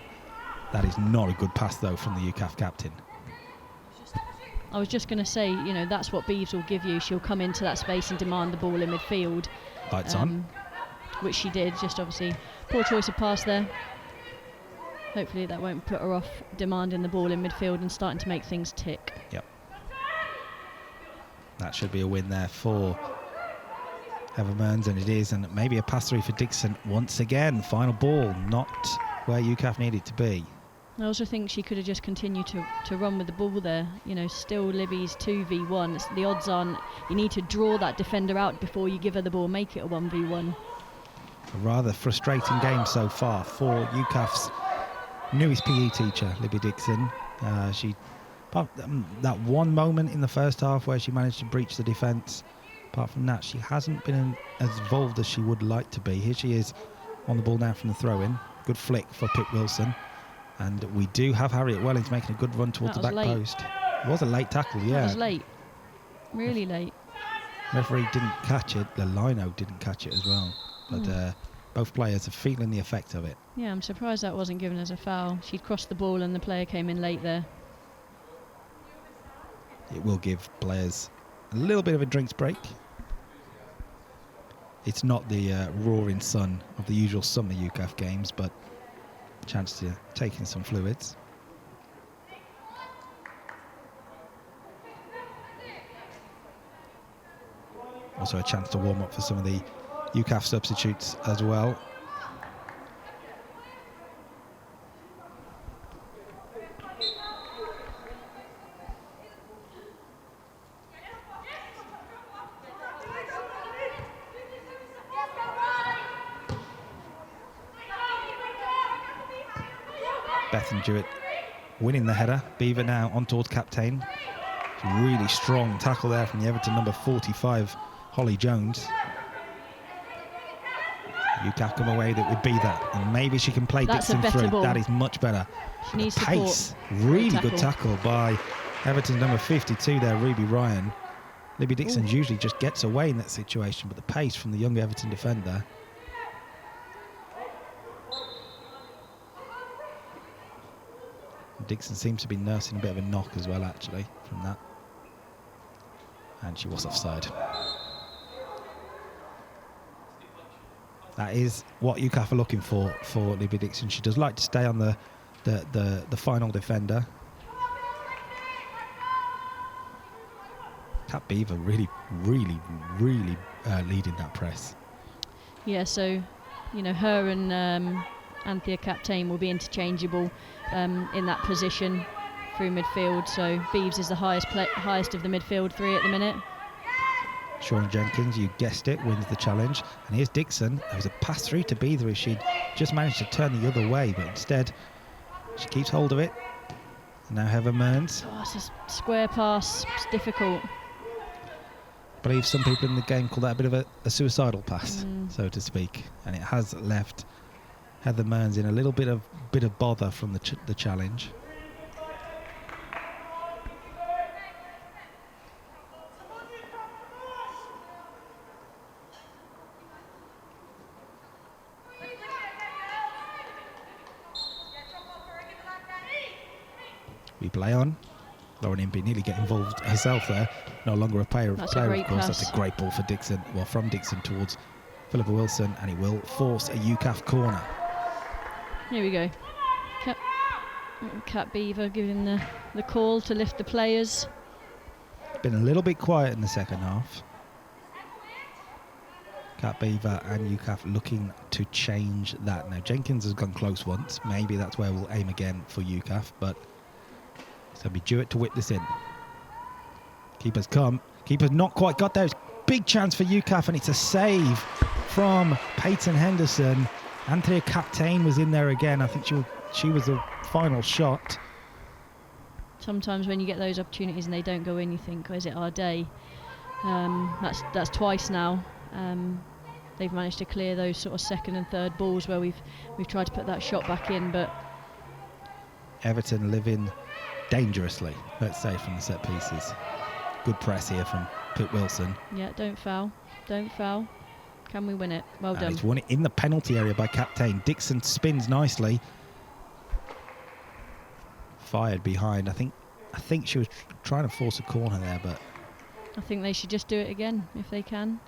[SPEAKER 5] That is not a good pass, though, from the UKAF captain.
[SPEAKER 6] I was just going to say, that's what Beeves will give you. She'll come into that space and demand the ball in midfield.
[SPEAKER 5] Lights on.
[SPEAKER 6] Which she did, just obviously poor choice of pass there. Hopefully that won't put her off demanding the ball in midfield and starting to make things tick.
[SPEAKER 5] Yep. That should be a win there for Everton, and it is, and maybe a pass through for Dixon once again. Final ball, not where UKAF needed to be.
[SPEAKER 6] I also think she could have just continued to run with the ball there. Still Libby's 2v1. The odds aren't, you need to draw that defender out before you give her the ball, make it a 1v1.
[SPEAKER 5] A rather frustrating game so far for UKAF's newest PE teacher, Libby Dixon. That one moment in the first half where she managed to breach the defence, apart from that, she hasn't been as involved as she would like to be. Here she is on the ball now from the throw-in. Good flick for Pip Wilson. And we do have Harriet Wellings making a good run towards the back post. It was a late tackle, yeah.
[SPEAKER 6] It was late. Really late.
[SPEAKER 5] Referee didn't catch it. The lino didn't catch it as well. But both players are feeling the effect of it.
[SPEAKER 6] Yeah, I'm surprised that wasn't given as a foul. She'd crossed the ball and the player came in late there.
[SPEAKER 5] It will give players a little bit of a drinks break. It's not the roaring sun of the usual summer UKAF games, but a chance to take in some fluids. Also a chance to warm up for some of the UKAF substitutes as well. Bethan Jewett winning the header. Beaver now on towards captain. Really strong tackle there from the Everton number 45, Holly Jones. UKAF come away that would be that, and maybe she can play Dixon through.
[SPEAKER 6] Ball.
[SPEAKER 5] That is much better.
[SPEAKER 6] She needs
[SPEAKER 5] pace. Really good tackle by Everton's number 52 there, Ruby Ryan. Libby Dixon usually just gets away in that situation, but the pace from the young Everton defender. Dixon seems to be nursing a bit of a knock as well, actually, from that. And she was offside. That is what UKAF are looking for Libby Dixon. She does like to stay on the final defender. Cat Beaver really leading that press.
[SPEAKER 6] Yeah, so, her and Anthea Captain will be interchangeable in that position through midfield. So Beeves is the highest of the midfield three at the minute.
[SPEAKER 5] Sean Jenkins, you guessed it, wins the challenge. And here's Dixon. There was a pass through to Beaver if she'd just managed to turn the other way, but instead she keeps hold of it. And now Heather Mearns.
[SPEAKER 6] Oh, it's a square pass. It's difficult.
[SPEAKER 5] I believe some people in the game call that a bit of a suicidal pass, so to speak. And it has left Heather Mearns in a little bit of bother from the challenge. We play on. Lauren Impey nearly get involved herself there. No longer a player,
[SPEAKER 6] That's
[SPEAKER 5] player
[SPEAKER 6] a great
[SPEAKER 5] of course.
[SPEAKER 6] pass.
[SPEAKER 5] That's a great ball for Dixon. Well, from Dixon towards Philippa Wilson, and it will force a UKAF corner.
[SPEAKER 6] Here we go. Cat Beaver giving the call to lift the players.
[SPEAKER 5] Been a little bit quiet in the second half. Cat Beaver and UKAF looking to change that. Now, Jenkins has gone close once. Maybe that's where we'll aim again for UKAF, but it's going to be Jewett to whip this in. Keeper's come. Keeper's not quite got there. It's big chance for UKAF, and it's a save from Peyton Henderson. Anthea Captain was in there again. I think she was the final shot.
[SPEAKER 6] Sometimes when you get those opportunities and they don't go in, you think, oh, is it our day? That's twice now. They've managed to clear those sort of second and third balls where we've tried to put that shot back in, but
[SPEAKER 5] Everton living dangerously, let's say, from the set pieces. Good press here from Pip Wilson.
[SPEAKER 6] yeah, don't foul. Can we win it? Well done.
[SPEAKER 5] It's won it in the penalty area by Captain. Dixon spins nicely. Fired behind. I think she was trying to force a corner there, but
[SPEAKER 6] I think they should just do it again if they can.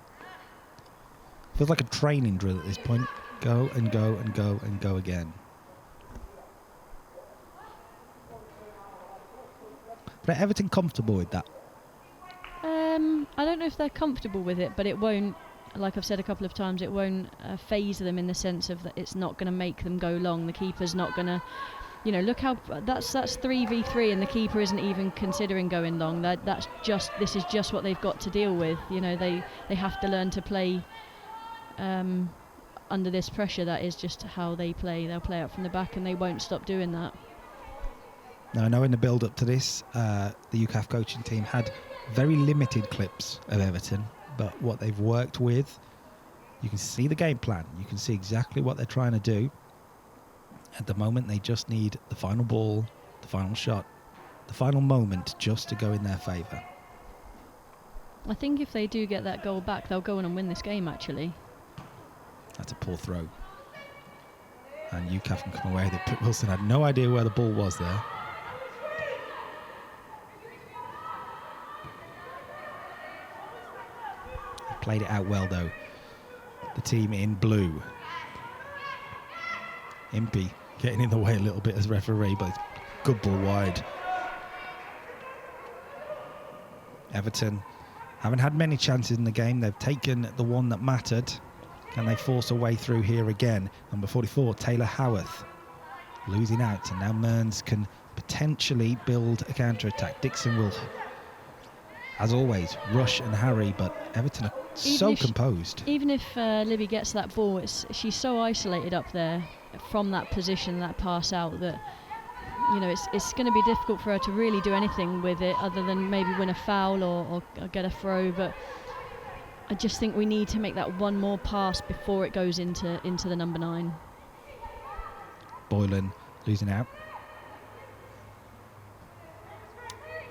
[SPEAKER 5] feels like a training drill at this point. Go and go and go and go again. But are Everton comfortable with that?
[SPEAKER 6] I don't know if they're comfortable with it, but it won't, like I've said a couple of times, it won't phase them in the sense of that it's not going to make them go long. The keeper's not going to, look how that's 3v3 and the keeper isn't even considering going long. This is just what they've got to deal with. They have to learn to play under this pressure. That is just how they play. They'll play out from the back and they won't stop doing that.
[SPEAKER 5] Now, I know in the build-up to this, the UKAF coaching team had very limited clips of Everton, but what they've worked with, you can see the game plan. You can see exactly what they're trying to do. At the moment, they just need the final ball, the final shot, the final moment just to go in their favour.
[SPEAKER 6] I think if they do get that goal back, they'll go on and win this game, actually.
[SPEAKER 5] That's a poor throw. And UKAF can come away with it. Pip Wilson had no idea where the ball was there. Played it out well, though. The team in blue. Impey getting in the way a little bit as referee, but it's good ball wide. Everton haven't had many chances in the game. They've taken the one that mattered. Can they force a way through here again? Number 44, Taylor Howarth, losing out, and now Mearns can potentially build a counter-attack. Dixon will, as always, rush and harry, but Everton are so composed.
[SPEAKER 6] Even if Libby gets that ball, she's so isolated up there from that position, that pass out, that it's going to be difficult for her to really do anything with it other than maybe win a foul or get a throw. But I just think we need to make that one more pass before it goes into the number 9.
[SPEAKER 5] Boylan losing out.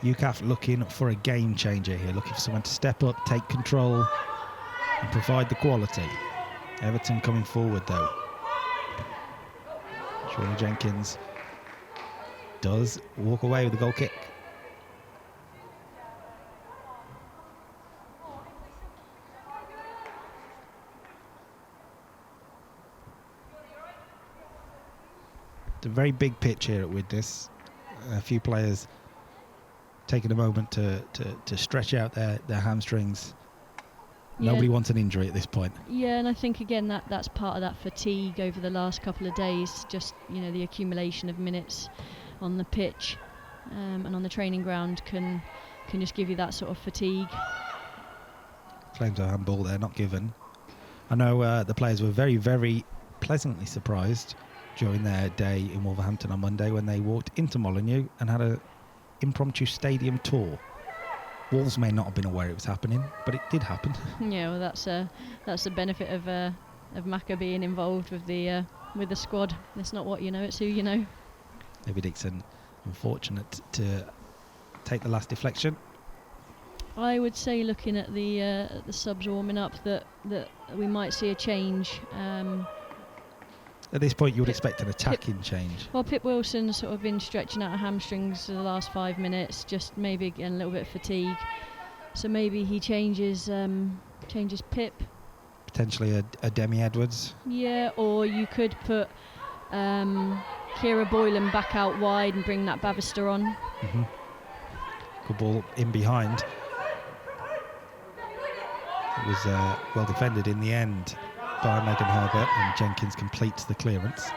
[SPEAKER 5] UKAF looking for a game changer here, looking for someone to step up, take control and provide the quality. Everton coming forward though. Shirley Jenkins does walk away with the goal kick. It's a very big pitch here at Widnes. A few players taking a moment to stretch out their hamstrings.
[SPEAKER 6] Yeah.
[SPEAKER 5] Nobody wants an injury at this point.
[SPEAKER 6] Yeah, and I think again that's part of that fatigue over the last couple of days. Just the accumulation of minutes on the pitch and on the training ground can just give you that sort of fatigue.
[SPEAKER 5] Claims of handball there, not given. I know the players were very, very pleasantly surprised during their day in Wolverhampton on Monday when they walked into Molineux and had a impromptu stadium tour. Wolves may not have been aware it was happening, but it did happen.
[SPEAKER 6] Yeah, well, that's the benefit of Macca being involved with the squad. It's not what you know, it's who you know.
[SPEAKER 5] Maybe Dixon unfortunate to take the last deflection.
[SPEAKER 6] I would say, looking at the subs warming up, that we might see a change.
[SPEAKER 5] At this point, you would expect an attacking change.
[SPEAKER 6] Well, Pip Wilson's sort of been stretching out her hamstrings for the last 5 minutes, just maybe getting a little bit of fatigue. So maybe he changes Pip.
[SPEAKER 5] Potentially a Demi Edwards.
[SPEAKER 6] Yeah, or you could put Kira Boylan back out wide and bring that Bavister on.
[SPEAKER 5] Good ball in behind. It was well defended in the end by Megan Herbert, and Jenkins completes the clearance.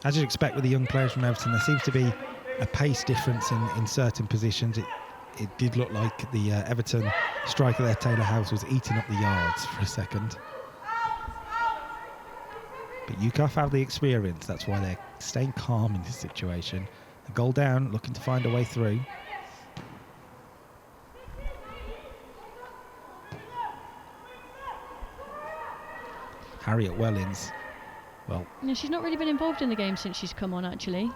[SPEAKER 5] As you'd expect with the young players from Everton, there seems to be a pace difference in certain positions. It did look like the Everton striker there, Taylor House, was eating up the yards for a second. But UKAF have the experience, that's why they're staying calm in this situation. A goal down, looking to find a way through. Harriet Wellings, well...
[SPEAKER 6] Yeah, she's not really been involved in the game since she's come on, actually.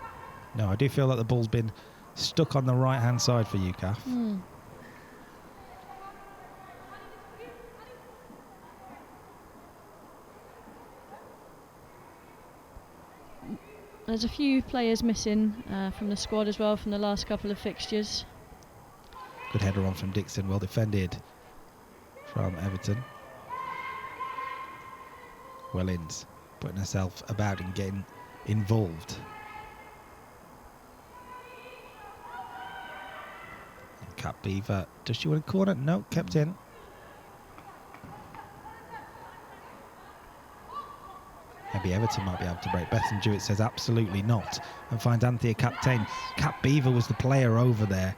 [SPEAKER 5] No, I do feel that the ball's been stuck on the right-hand side for UKAF.
[SPEAKER 6] There's a few players missing from the squad as well from the last couple of fixtures.
[SPEAKER 5] Good header on from Dixon, well defended from Everton. Wellings putting herself about and getting involved. And Cat Beaver, does she want a corner? No, kept in. Maybe Everton might be able to break. Bethan Jewett says absolutely not, and finds Anthea Captain. Cat Beaver was the player over there.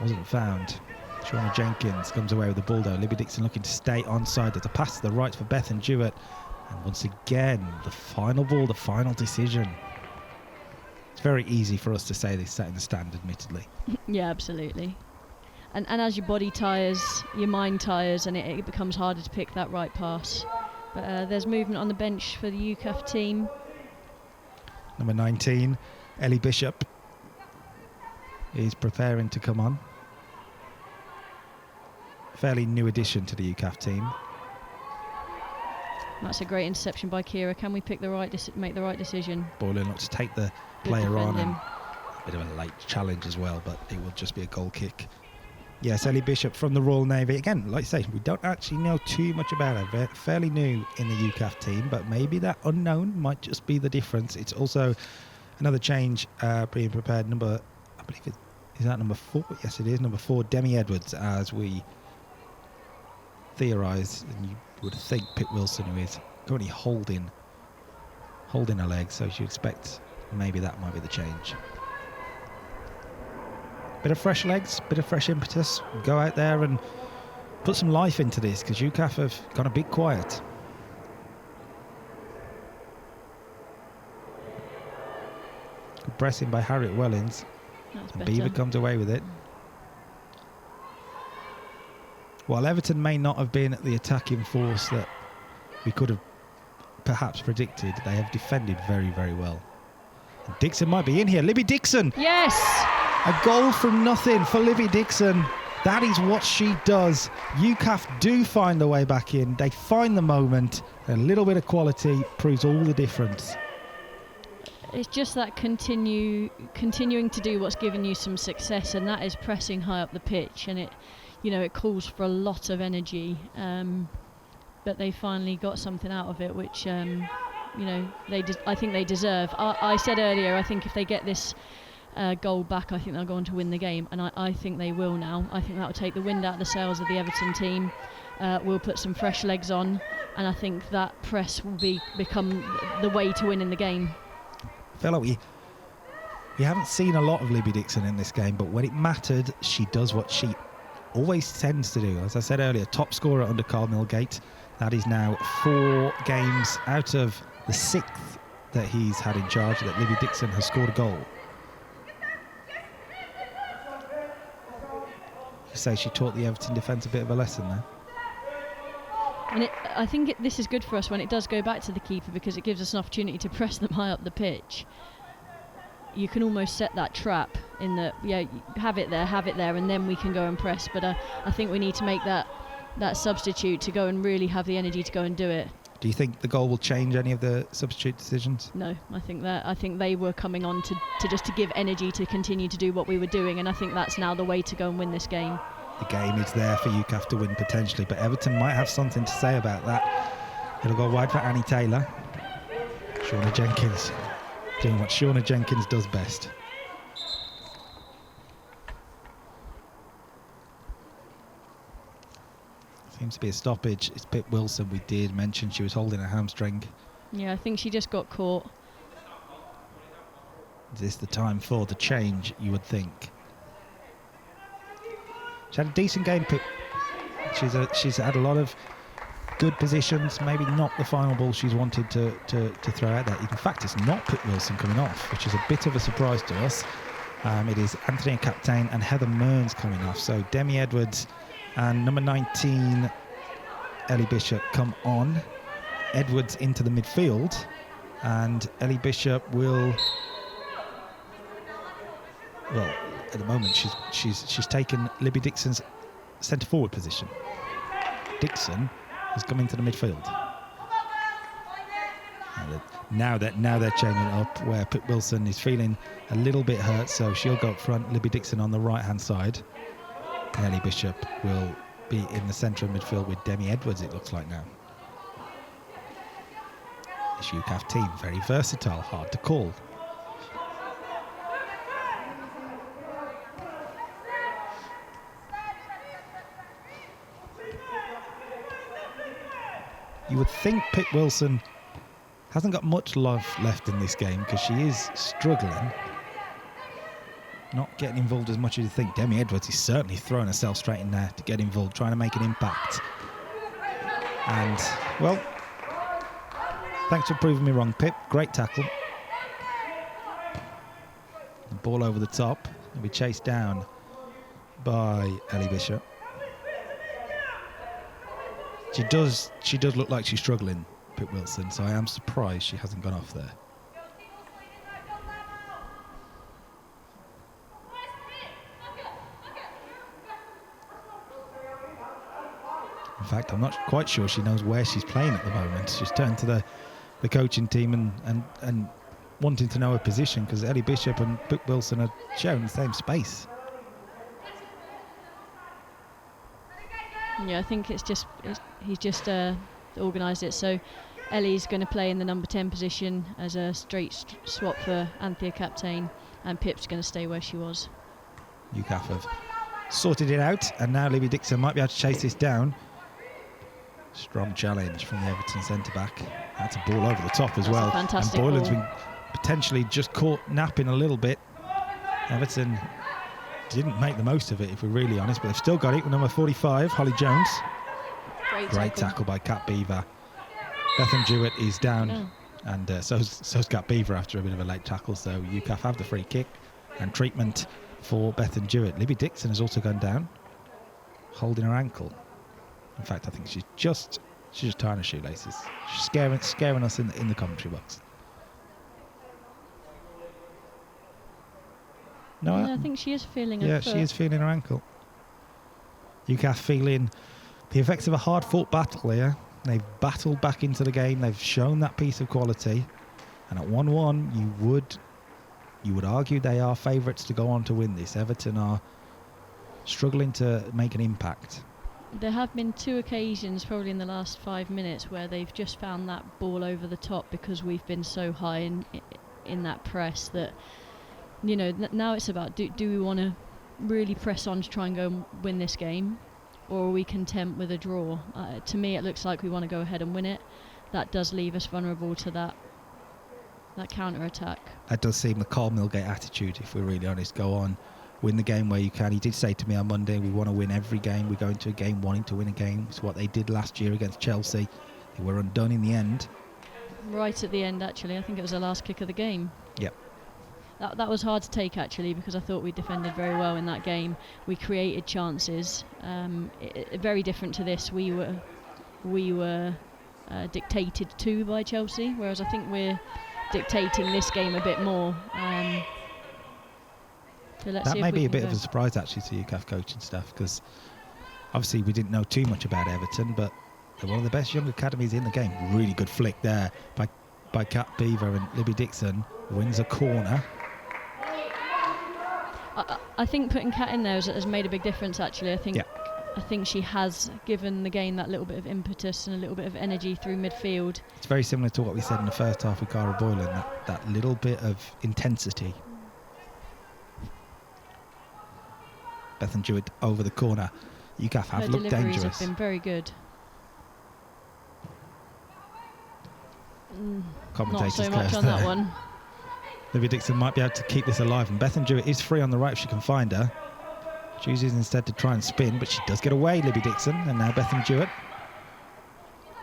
[SPEAKER 5] Wasn't found. Shauna Jenkins comes away with the ball though. Libby Dixon looking to stay onside. There's a pass to the right for Bethan Jewett. And once again, the final ball, the final decision. It's very easy for us to say this setting the stand, admittedly.
[SPEAKER 6] Yeah, absolutely. And as your body tires, your mind tires, and it becomes harder to pick that right pass. But there's movement on the bench for the UKAF team.
[SPEAKER 5] Number 19, Ellie Bishop, is preparing to come on. Fairly new addition to the UKAF team.
[SPEAKER 6] That's a great interception by Kira. Can we pick the right make the right decision?
[SPEAKER 5] Boylan looks to take the player on, and a bit of a late challenge as well, but it will just be a goal kick. Yes, Ellie Bishop from the Royal Navy. Again, like I say, we don't actually know too much about her. Fairly new in the UKAF team, but maybe that unknown might just be the difference. It's also another change being prepared. I believe is that number 4? Yes, it is. Number 4, Demi Edwards, as we theorise, and you would think Pip Wilson, who is currently holding her leg, so you expect maybe that might be the change. Bit of fresh legs, bit of fresh impetus. Go out there and put some life into this, because UKAF have gone a bit quiet. Good pressing by Harriet Wellings. Beaver comes away with it. While Everton may not have been the attacking force that we could have perhaps predicted, they have defended very, very well. And Dixon might be in here. Libby Dixon!
[SPEAKER 6] Yes!
[SPEAKER 5] A goal from nothing for Libby Dixon. That is what she does. UKAF do find the way back in. They find the moment. A little bit of quality proves all the difference.
[SPEAKER 6] It's just that continuing to do what's given you some success, and that is pressing high up the pitch, and it calls for a lot of energy, but they finally got something out of it, which I think they deserve. I said earlier, I think if they get this goal back, I think they'll go on to win the game, and I think they will now. I think that will take the wind out of the sails of the Everton team. We'll put some fresh legs on, and I think that press will become the way to win in the game.
[SPEAKER 5] I feel like we haven't seen a lot of Libby Dixon in this game, but when it mattered, she does what she always tends to do. As I said earlier, top scorer under Carl Millgate. That is now 4 games out of the 6th that he's had in charge that Libby Dixon has scored a goal. You say she taught the Everton defence a bit of a lesson there.
[SPEAKER 6] And I think this is good for us when it does go back to the keeper, because it gives us an opportunity to press them high up the pitch. You can almost set that trap in that, have it there, and then we can go and press. But I think we need to make that that substitute to go and really have the energy to go and do it.
[SPEAKER 5] Do you think the goal will change any of the substitute decisions?
[SPEAKER 6] No, I think they were coming on to just to give energy to continue to do what we were doing, and I think that's now the way to go and win this game.
[SPEAKER 5] The game is there for UKAF to win potentially, but Everton might have something to say about that. It'll go wide for Annie Taylor. Shauna Jenkins doing what Shauna Jenkins does best. Seems to be a stoppage. It's Pip Wilson. We did mention she was holding a hamstring.
[SPEAKER 6] Yeah, I think she just got caught.
[SPEAKER 5] Is this the time for the change, you would think? She had a decent game, Pip. She's had a lot of good positions, maybe not the final ball she's wanted to throw out there. In fact, it's not Pip Wilson coming off, which is a bit of a surprise to us. It is Anthony Captain and Heather Mearns coming off. So Demi Edwards and number 19, Ellie Bishop, come on. Edwards into the midfield, and Ellie Bishop will... Well, at the moment, she's taken Libby Dixon's centre forward position. Dixon has come into the midfield. Now they're changing it up, where Pip Wilson is feeling a little bit hurt, so she'll go up front. Libby Dixon on the right-hand side. Ellie Bishop will be in the centre of midfield with Demi Edwards, it looks like now. This UKAF team, very versatile, hard to call. You would think Pip Wilson hasn't got much life left in this game because she is struggling. Not getting involved as much as you think. Demi Edwards is certainly throwing herself straight in there to get involved, trying to make an impact. And, well, thanks for proving me wrong, Pip. Great tackle. The ball over the top. It'll be chased down by Ellie Bishop. She does look like she's struggling, Pip Wilson, so I am surprised she hasn't gone off there. In fact, I'm not quite sure she knows where she's playing at the moment. She's turned to the coaching team and wanting to know her position, because Ellie Bishop and Pip Wilson are sharing the same space.
[SPEAKER 6] Yeah, I think he's just organised it. So Ellie's going to play in the number 10 position as a straight swap for Anthea Captain, and Pip's going to stay where she was.
[SPEAKER 5] UKAF have sorted it out, and now Libby Dixon might be able to chase this down. Strong challenge from the Everton centre-back. That's a ball over the top as well.
[SPEAKER 6] Fantastic
[SPEAKER 5] and Boylan's
[SPEAKER 6] ball.
[SPEAKER 5] been potentially just caught napping a little bit. Everton didn't make the most of it, if we're really honest, but they've still got it with number 45, Holly Jones. Great tackle by Kat Beaver. Bethan Jewett is down, and so's Kat Beaver after a bit of a late tackle, so UKAF have the free kick and treatment for Bethan Jewett. Libby Dixon has also gone down, holding her ankle. In fact, I think she's just tying her shoelaces. She's scaring us in the commentary box. No,
[SPEAKER 6] yeah, I think she is feeling her foot.
[SPEAKER 5] She is feeling her ankle. UKAF feeling the effects of a hard-fought battle here. They've battled back into the game. They've shown that piece of quality. And at 1-1, you would argue they are favourites to go on to win this. Everton are struggling to make an impact.
[SPEAKER 6] There have been 2 occasions, probably in the last 5 minutes, where they've just found that ball over the top because we've been so high in that press that, you know, now it's about do we want to really press on to try and go and win this game, or are we content with a draw? To me, it looks like we want to go ahead and win it. That does leave us vulnerable to that counter-attack.
[SPEAKER 5] That does seem the Carl Millgate attitude, if we're really honest. Go on, win the game where you can. He did say to me on Monday, we want to win every game. We go into a game wanting to win a game. It's what they did last year against Chelsea. They were undone in the end.
[SPEAKER 6] Right at the end, actually. I think it was the last kick of the game.
[SPEAKER 5] Yep.
[SPEAKER 6] That was hard to take, actually, because I thought we defended very well in that game. We created chances. Very different to this. We were dictated to by Chelsea, whereas I think we're dictating this game a bit more. So let's
[SPEAKER 5] that
[SPEAKER 6] see
[SPEAKER 5] may
[SPEAKER 6] if we
[SPEAKER 5] be a
[SPEAKER 6] can
[SPEAKER 5] bit
[SPEAKER 6] go.
[SPEAKER 5] of a surprise, actually, to UKAF coaching staff, because Obviously, we didn't know too much about Everton, but they're one of the best young academies in the game. Really good flick there by Kat Beaver, and Libby Dixon wins a corner.
[SPEAKER 6] I think putting Kat in there has made a big difference, actually. I think she has given the game that little bit of impetus and a little bit of energy through midfield.
[SPEAKER 5] It's very similar to what we said in the first half with Cara Boylan, that little bit of intensity. Bethan Jewett over the corner. UKAF have looked dangerous.
[SPEAKER 6] Her deliveries have been very good.
[SPEAKER 5] Commentators
[SPEAKER 6] not so much
[SPEAKER 5] curse
[SPEAKER 6] on
[SPEAKER 5] there.
[SPEAKER 6] that one.
[SPEAKER 5] Libby Dixon might be able to keep this alive, and Bethan Jewett is free on the right if she can find her. Chooses instead to try and spin, but she does get away, Libby Dixon, and now Bethan Jewett.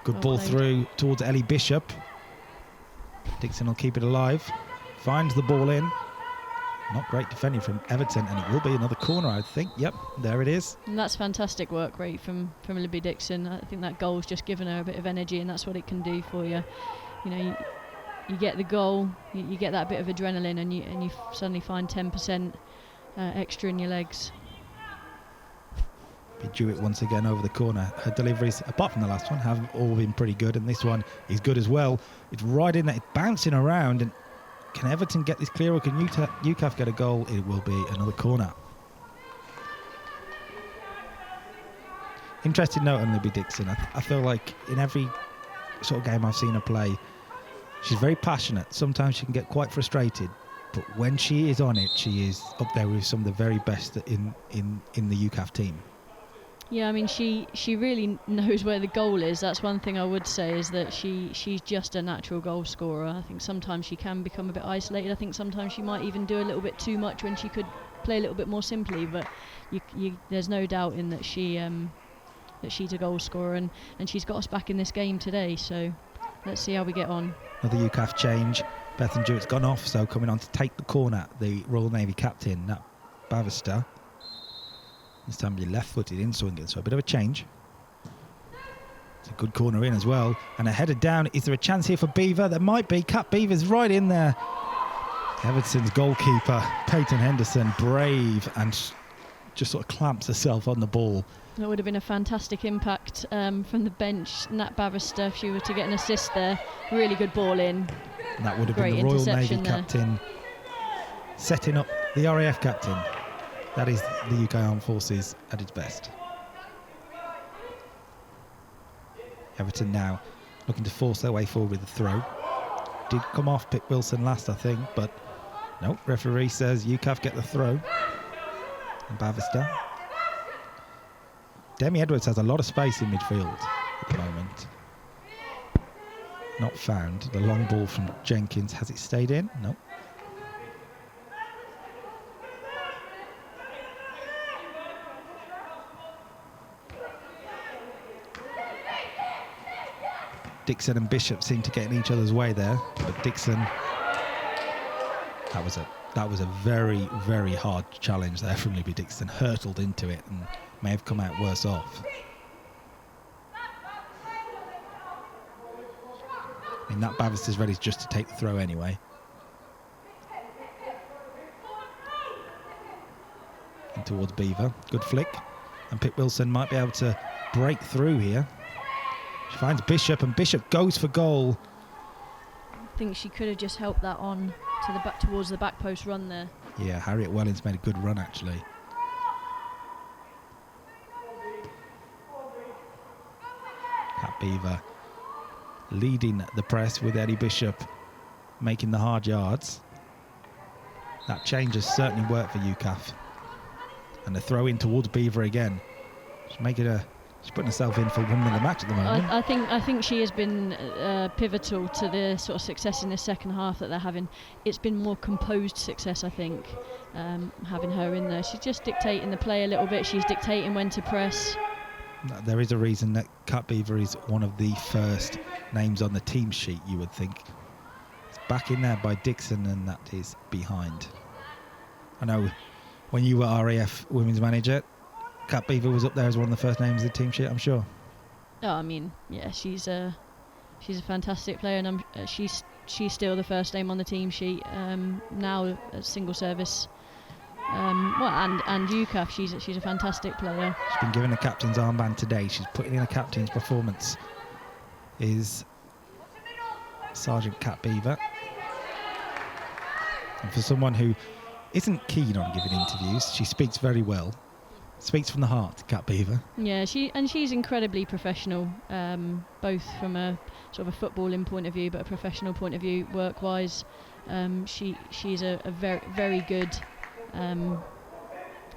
[SPEAKER 5] Good ball through towards Ellie Bishop. Dixon will keep it alive. Finds the ball in. Not great defending from Everton, and it will be another corner, I think. Yep, there it is.
[SPEAKER 6] And that's fantastic work rate from Libby Dixon. I think that goal's just given her a bit of energy, and that's what it can do for you. You know, you get the goal, you get that bit of adrenaline, and you suddenly find 10% extra in your legs.
[SPEAKER 5] Jewett once again over the corner. Her deliveries, apart from the last one, have all been pretty good, and this one is good as well. It's right in there, it's bouncing around, and can Everton get this clear, or can UKAF get a goal? It will be another corner. Interesting note on Libby Dixon. I feel like in every sort of game I've seen her play, she's very passionate. Sometimes she can get quite frustrated, but when she is on it, she is up there with some of the very best in the UKAF team.
[SPEAKER 6] Yeah, I mean, she really knows where the goal is. That's one thing I would say, is that she's just a natural goal scorer. I think sometimes she can become a bit isolated. I think sometimes she might even do a little bit too much when she could play a little bit more simply. But there's no doubt in that she's a goal scorer, and she's got us back in this game today. So let's see how we get on.
[SPEAKER 5] Another UKAF change. Bethan Jewett's gone off, so coming on to take the corner, the Royal Navy captain, Nat Bavister. This time you're left-footed in swinging, so a bit of a change. It's a good corner in as well. And a header down. Is there a chance here for Beaver? There might be. Kat Beaver's right in there. Everton's goalkeeper, Peyton Henderson, brave and just sort of clamps herself on the ball.
[SPEAKER 6] That would have been a fantastic impact from the bench. Nat Bavister, if she were to get an assist there. Really good ball in.
[SPEAKER 5] And that would have
[SPEAKER 6] Great
[SPEAKER 5] been the Royal Navy
[SPEAKER 6] interception there.
[SPEAKER 5] captain setting up the RAF captain. That is the UK Armed Forces at its best. Everton now looking to force their way forward with the throw. Did come off Pip Wilson last, I think, but no, referee says UKAF get the throw. And Bavister. Demi Edwards has a lot of space in midfield at the moment. Not found. The long ball from Jenkins. Has it stayed in? No. Dixon and Bishop seem to get in each other's way there, but Dixon, that was a very, very hard challenge there from Libby Dixon. Hurtled into it and may have come out worse off. I mean, that Bavister's ready just to take the throw anyway. And towards Beaver, good flick, and Pip Wilson might be able to break through here. She finds Bishop, and Bishop goes for goal.
[SPEAKER 6] I think she could have just helped that on to the back, towards the back post run there.
[SPEAKER 5] Yeah, Harriet Wellings made a good run actually. Kat Beaver leading the press with Eddie Bishop making the hard yards. That change has certainly worked for UKAF. And the throw in towards Beaver again. She's putting herself in for woman of the match at the moment.
[SPEAKER 6] I think she has been pivotal to the sort of success in the second half that they're having. It's been more composed success, I think, having her in there. She's just dictating the play a little bit. She's dictating when to press.
[SPEAKER 5] There is a reason that Kat Beaver is one of the first names on the team sheet, you would think. It's back in there by Dixon, and that is behind. I know when you were RAF women's manager, Kat Beaver was up there as one of the first names of the team sheet, I'm sure.
[SPEAKER 6] Oh, I mean, yeah, she's a fantastic player, and she's still the first name on the team sheet. Now a single service and UKAF. She's a fantastic player.
[SPEAKER 5] She's been given a captain's armband today. She's putting in a captain's performance. Is Sergeant Kat Beaver. And for someone who isn't keen on giving interviews, she speaks very well. Speaks from the heart, Kat Beaver.
[SPEAKER 6] Yeah, she's incredibly professional, both from a sort of a footballing point of view, but a professional point of view, work-wise. She's a very, very good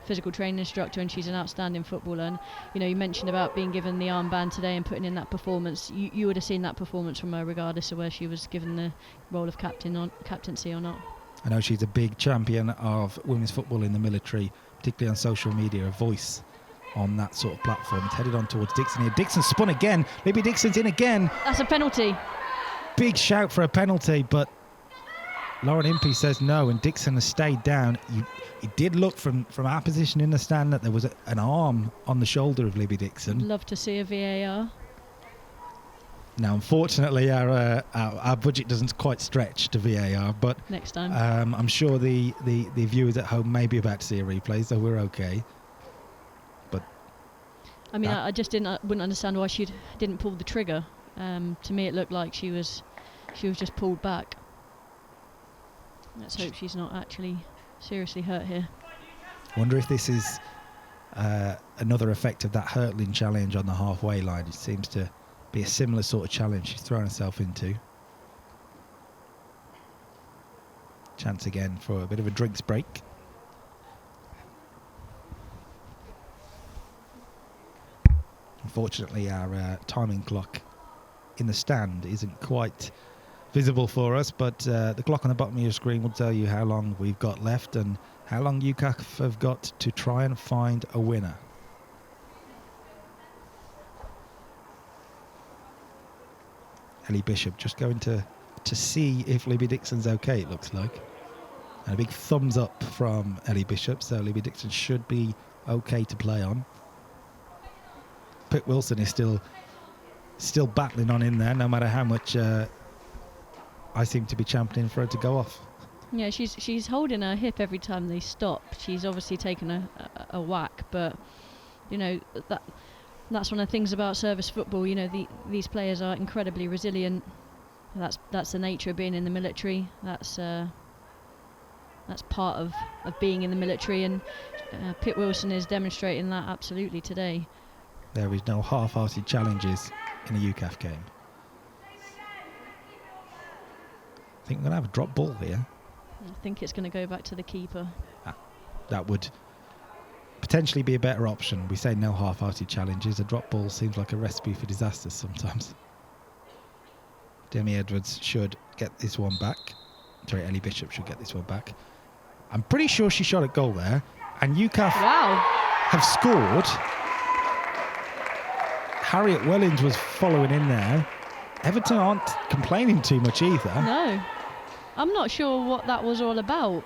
[SPEAKER 6] physical training instructor, and she's an outstanding footballer. And you mentioned about being given the armband today and putting in that performance. You would have seen that performance from her, regardless of where she was given the role of captaincy or not.
[SPEAKER 5] I know she's a big champion of women's football in the military, particularly on social media, a voice on that sort of platform. It's headed on towards Dixon here. Dixon spun again. Libby Dixon's in again.
[SPEAKER 6] That's a penalty.
[SPEAKER 5] Big shout for a penalty, but Lauren Impey says no, and Dixon has stayed down. It did look from our position in the stand that there was an arm on the shoulder of Libby Dixon.
[SPEAKER 6] I'd love to see a VAR.
[SPEAKER 5] Now, unfortunately, our budget doesn't quite stretch to VAR, but
[SPEAKER 6] next time,
[SPEAKER 5] I'm sure the viewers at home may be about to see a replay, so we're okay. But
[SPEAKER 6] I mean, I just wouldn't understand why she didn't pull the trigger. To me, it looked like she was just pulled back. Let's hope she's not actually seriously hurt here.
[SPEAKER 5] I wonder if this is another effect of that hurtling challenge on the halfway line. It seems to be a similar sort of challenge she's thrown herself into. Chance again for a bit of a drinks break. Unfortunately, our timing clock in the stand isn't quite visible for us, but the clock on the bottom of your screen will tell you how long we've got left and how long UKAF have got to try and find a winner. Ellie Bishop just going to see if Libby Dixon's okay, it looks like. And a big thumbs up from Ellie Bishop, so Libby Dixon should be okay to play on. Pip Wilson is still battling on in there, no matter how much I seem to be championing for her to go off.
[SPEAKER 6] Yeah, she's holding her hip every time they stop. She's obviously taken a whack, but that's one of the things about service football. These players are incredibly resilient. That's the nature of being in the military. That's part of being in the military, and Pip Wilson is demonstrating that absolutely today.
[SPEAKER 5] There is no half-hearted challenges in a UKAF game. I think we're going to have a drop ball here.
[SPEAKER 6] I think it's going to go back to the keeper.
[SPEAKER 5] That would potentially be a better option. We say no half-hearted challenges. A drop ball seems like a recipe for disaster sometimes. Demi Edwards should get this one back. Sorry, Ellie Bishop should get this one back. I'm pretty sure she shot at goal there. And UKAF have scored. Harriet Wellings was following in there. Everton aren't complaining too much either.
[SPEAKER 6] No. I'm not sure what that was all about.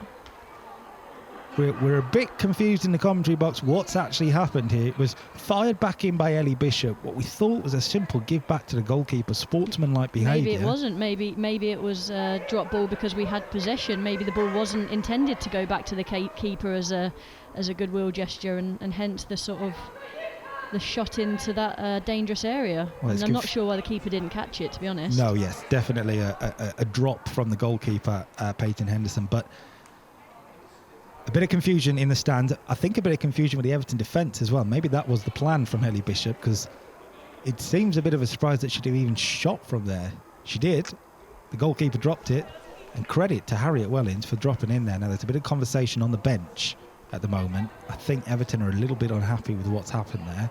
[SPEAKER 5] We're a bit confused in the commentary box what's actually happened here. It was fired back in by Ellie Bishop. What we thought was a simple give back to the goalkeeper, sportsmanlike behaviour.
[SPEAKER 6] Maybe it wasn't. Maybe it was a drop ball because we had possession. Maybe the ball wasn't intended to go back to the keeper as a goodwill gesture, and hence the sort of the shot into that dangerous area.
[SPEAKER 5] Well,
[SPEAKER 6] and I'm not sure why the keeper didn't catch it, to be honest.
[SPEAKER 5] No, yes, definitely a drop from the goalkeeper, Peyton Henderson, but a bit of confusion in the stand. I think a bit of confusion with the Everton defence as well. Maybe that was the plan from Ellie Bishop, because it seems a bit of a surprise that she'd have even shot from there. She did. The goalkeeper dropped it, and credit to Harriet Wellings for dropping in there. Now, there's a bit of conversation on the bench at the moment. I think Everton are a little bit unhappy with what's happened there.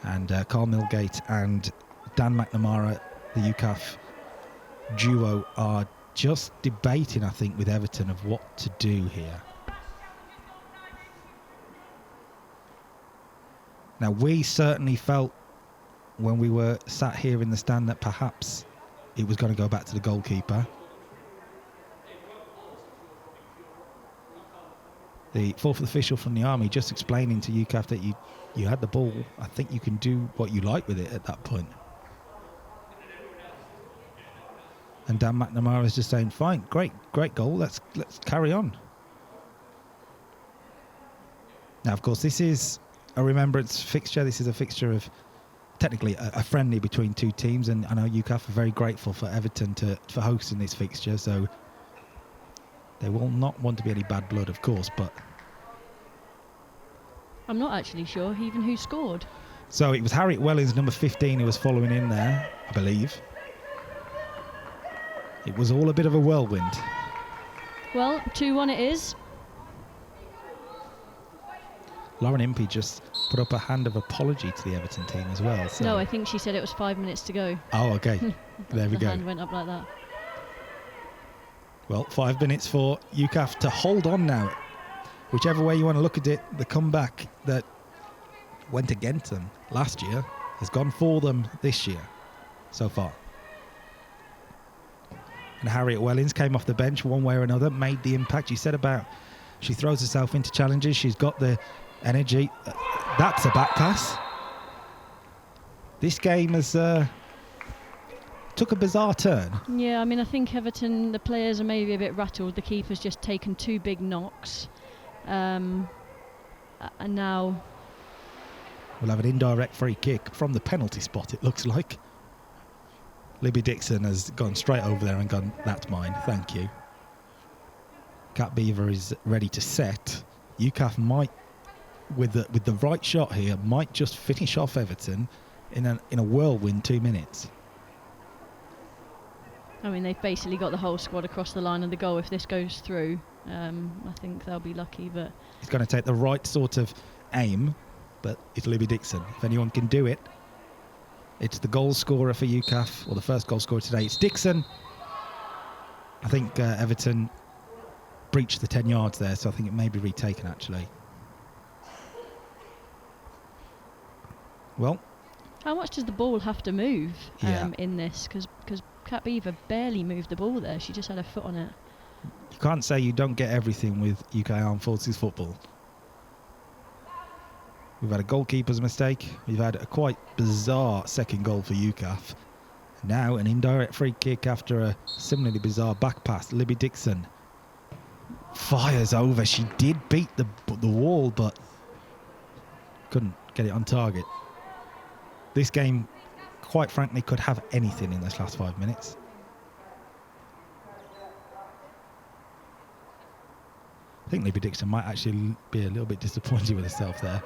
[SPEAKER 5] And Carl Milgate and Dan McNamara, the UKAF duo, are just debating, I think, with Everton of what to do here. Now, we certainly felt when we were sat here in the stand that perhaps it was going to go back to the goalkeeper. The fourth official from the Army just explaining to UKAF that you had the ball. I think you can do what you like with it at that point. And Dan McNamara is just saying, fine, great goal, let's carry on. Now, of course, this is a Remembrance fixture. This is a fixture of technically a friendly between two teams, and I know UKAF are very grateful for Everton for hosting this fixture, so there will not want to be any bad blood, of course, but...
[SPEAKER 6] I'm not actually sure even who scored.
[SPEAKER 5] So it was Harriet Wellings, number 15, who was following in there, I believe. It was all a bit of a whirlwind.
[SPEAKER 6] Well, 2-1 it is.
[SPEAKER 5] Lauren Impey just put up a hand of apology to the Everton team as well. So.
[SPEAKER 6] No, I think she said it was 5 minutes to go.
[SPEAKER 5] Oh, okay. There we
[SPEAKER 6] The
[SPEAKER 5] go.
[SPEAKER 6] hand went up like that.
[SPEAKER 5] Well, 5 minutes for UKAF to hold on now. Whichever way you want to look at it, the comeback that went against them last year has gone for them this year so far. And Harriet Wellings came off the bench one way or another, made the impact. You said about she throws herself into challenges. She's got the energy. That's a back pass. This game has took a bizarre turn.
[SPEAKER 6] Yeah, I mean, I think Everton, the players are maybe a bit rattled. The keeper's just taken 2 big knocks. And now...
[SPEAKER 5] We'll have an indirect free kick from the penalty spot, it looks like. Libby Dixon has gone straight over there and gone, that's mine, thank you. Cat Beaver is ready to set. UKAF might, with the right shot here, might just finish off Everton in a whirlwind 2 minutes.
[SPEAKER 6] I mean, they've basically got the whole squad across the line of the goal. If this goes through, I think they'll be lucky. But
[SPEAKER 5] He's going to take the right sort of aim, but it's Libby Dixon. If anyone can do it, it's the goal scorer for UKAF, or the first goal scorer today. It's Dixon. I think Everton breached the 10 yards there, so I think it may be retaken, actually. Well,
[SPEAKER 6] how much does the ball have to move
[SPEAKER 5] Yeah.
[SPEAKER 6] in this? Because Cat Beaver barely moved the ball there. She just had her foot on it.
[SPEAKER 5] you can't say you don't get everything with UK Armed Forces football. We've had a goalkeeper's mistake. We've had a quite bizarre second goal for UKAF. Now an indirect free kick after a similarly bizarre back pass. Libby Dixon fires over. She did beat the wall, but couldn't get it on target. This game, quite frankly, could have anything in this last 5 minutes. I think Libby Dixon might actually be a little bit disappointed with herself there.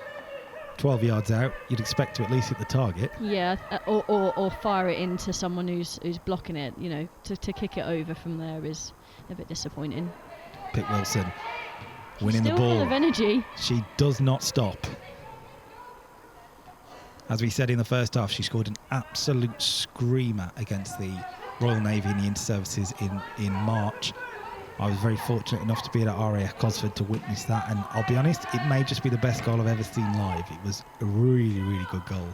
[SPEAKER 5] 12 yards out, you'd expect to at least hit the target.
[SPEAKER 6] Yeah, or fire it into someone who's blocking it. You know, to kick it over from there is a bit disappointing.
[SPEAKER 5] Pitt Wilson winning the
[SPEAKER 6] Still
[SPEAKER 5] ball.
[SPEAKER 6] full of energy.
[SPEAKER 5] She does not stop. As we said in the first half, she scored an absolute screamer against the Royal Navy and the Inter-Services in March. I was very fortunate enough to be at RAF Cosford to witness that, and I'll be honest, it may just be the best goal I've ever seen live. It was a really, really good goal.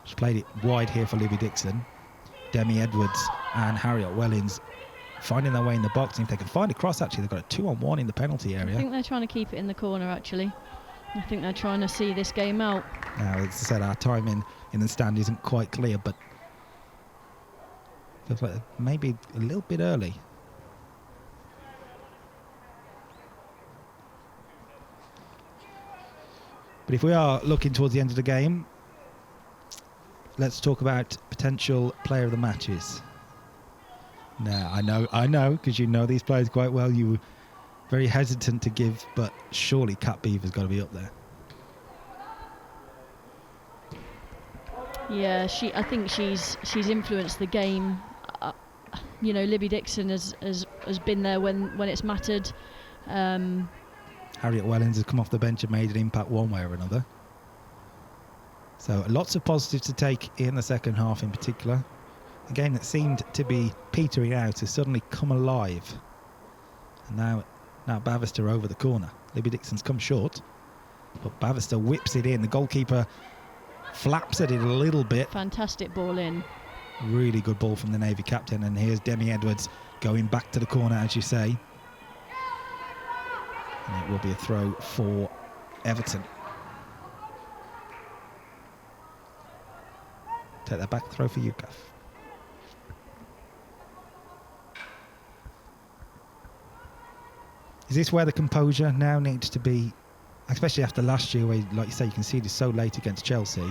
[SPEAKER 5] She played it wide here for Libby Dixon. Demi Edwards and Harriet Wellings finding their way in the box, and if they can find a cross, actually, they've got a 2-on-1 in the penalty area.
[SPEAKER 6] I think they're trying to keep it in the corner, actually. I think they're trying to see this game out.
[SPEAKER 5] Now, as I said, our time in the stand isn't quite clear, but feels like maybe a little bit early. But if we are looking towards the end of the game, let's talk about potential player of the matches. Now, I know, because you know these players quite well. You were very hesitant to give, but surely Cat Beaver's got to be up there.
[SPEAKER 6] Yeah, I think she's influenced the game. You know, Libby Dixon has been there when it's mattered.
[SPEAKER 5] Harriet Wellings has come off the bench and made an impact one way or another. So lots of positives to take in the second half in particular. A game that seemed to be petering out has suddenly come alive. And now Bavister over the corner. Libby Dixon's come short, but Bavister whips it in. The goalkeeper flaps at it a little bit.
[SPEAKER 6] Fantastic ball in.
[SPEAKER 5] Really good ball from the Navy captain. And here's Demi Edwards going back to the corner, as you say. And it will be a throw for Everton. Take that back, throw for UKAF. Is this where the composure now needs to be especially after last year where, like you say, you conceded so late against Chelsea.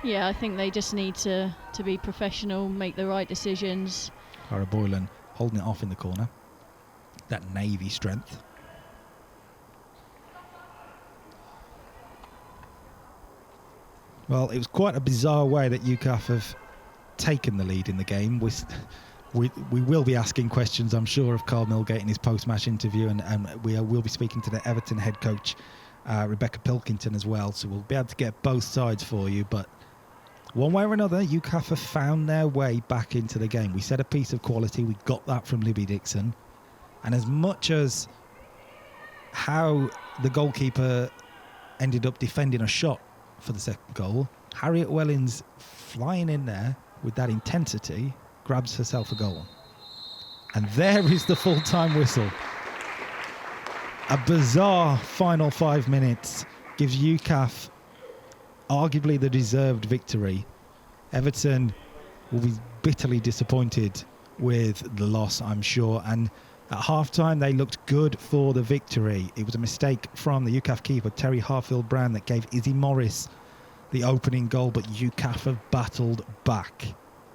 [SPEAKER 6] Yeah, I think they just need to be professional, make the right decisions.
[SPEAKER 5] Cara Boylan holding it off in the corner. That Navy strength. Well, it was quite a bizarre way that UKAF have taken the lead in the game. We will be asking questions, I'm sure, of Carl Millgate in his post-match interview, and we will be speaking to the Everton head coach, Rebecca Pilkington, as well. So we'll be able to get both sides for you. But one way or another, UKAF have found their way back into the game. We said a piece of quality. We got that from Libby Dixon. And as much as how the goalkeeper ended up defending a shot for the second goal, Harriet Wellings flying in there with that intensity grabs herself a goal. And there is the full-time whistle. A bizarre final 5 minutes gives UKAF arguably the deserved victory. Everton will be bitterly disappointed with the loss, I'm sure, and at half-time they looked good for the victory. It was a mistake from the UKAF keeper, Terry Harfield-Brown, that gave Izzy Morris the opening goal, but UKAF have battled back.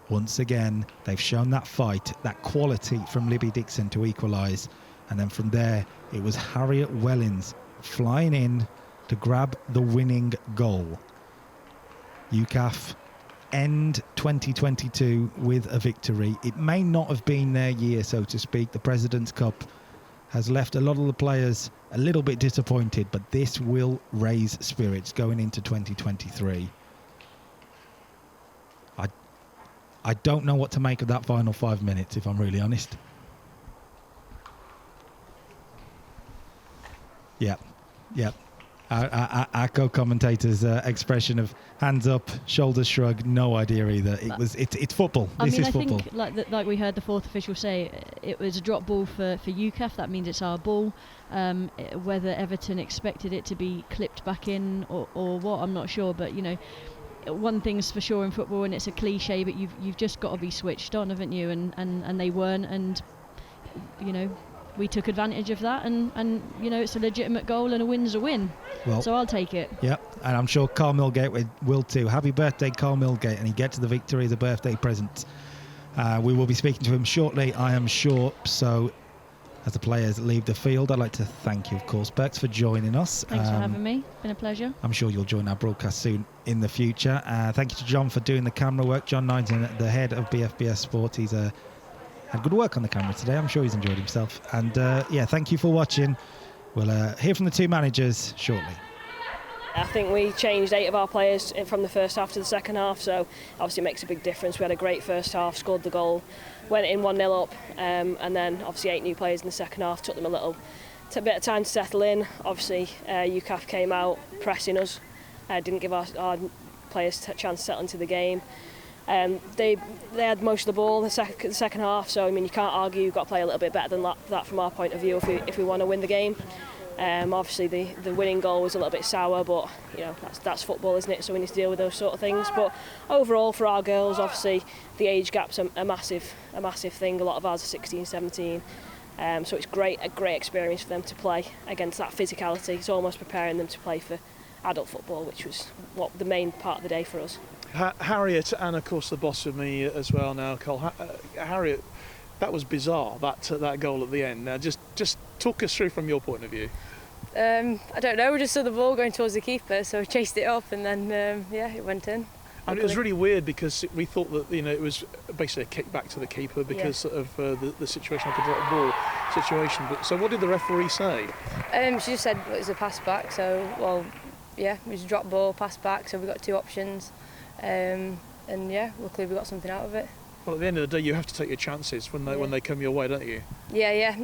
[SPEAKER 5] Once again, they've shown that fight, that quality from Libby Dixon to equalise. And then from there, it was Harriet Wellings flying in to grab the winning goal. UKAF end 2022 with a victory. It may not have been their year, so to speak. The President's Cup has left a lot of the players a little bit disappointed, but this will raise spirits going into 2023. I don't know what to make of that final 5 minutes, if I'm really honest. Yep. Our co-commentator's expression of hands up, shoulders shrug, no idea either. It's football.
[SPEAKER 6] I
[SPEAKER 5] This is football.
[SPEAKER 6] Think, like we heard the fourth official say, it was a drop ball for UKAF. That means it's our ball. Whether Everton expected it to be clipped back in or what, I'm not sure. But one thing's for sure in football, and it's a cliche, but you've just got to be switched on, haven't you? And they weren't, and we took advantage of that, and it's a legitimate goal, and a win's a win. Well, so I'll take it. Yep,
[SPEAKER 5] and I'm sure Carl Millgate will too. Happy birthday, Carl Millgate, and he gets the victory as a birthday present. We will be speaking to him shortly, I am sure. So as the players leave the field, I'd like to thank you, of course, Perks, for joining us.
[SPEAKER 6] Thanks for having me. Been a pleasure.
[SPEAKER 5] I'm sure you'll join our broadcast soon in the future. Thank you to John for doing the camera work. Jon Knighton, the head of BFBS Sport. He's had good work on the camera today. I'm sure he's enjoyed himself. And thank you for watching. We'll hear from the two managers shortly.
[SPEAKER 7] I think we changed 8 of our players from the first half to the second half, so obviously it makes a big difference. We had a great first half, scored the goal, went in 1-0 up, and then obviously 8 new players in the second half, took them a bit of time to settle in. Obviously UKAF came out pressing us, didn't give our players a chance to settle into the game. They had most of the ball in the second half, so you can't argue. You've got to play a little bit better than that from our point of view if we want to win the game. Obviously the winning goal was a little bit sour, but that's football, isn't it? So we need to deal with those sort of things. But overall, for our girls, obviously the age gap's a massive thing. A lot of ours are 16, 17. So it's a great experience for them to play against that physicality. It's almost preparing them to play for adult football, which was the main part of the day for us.
[SPEAKER 1] Harriet, and of course the boss of me as well now, Cole. Harriet, that was bizarre, that goal at the end. Now just talk us through from your point of view.
[SPEAKER 8] I don't know, we just saw the ball going towards the keeper, so we chased it up, and then it went in.
[SPEAKER 1] And it was really weird because we thought that it was basically a kick back to the keeper because of the situation, like a drop ball situation. But so what did the referee say?
[SPEAKER 8] She just said it was a pass back, so it was a drop ball, pass back, so we got 2 options. Luckily we got something out of it.
[SPEAKER 1] Well, at the end of the day, you have to take your chances when they come your way, don't you?
[SPEAKER 8] Yeah.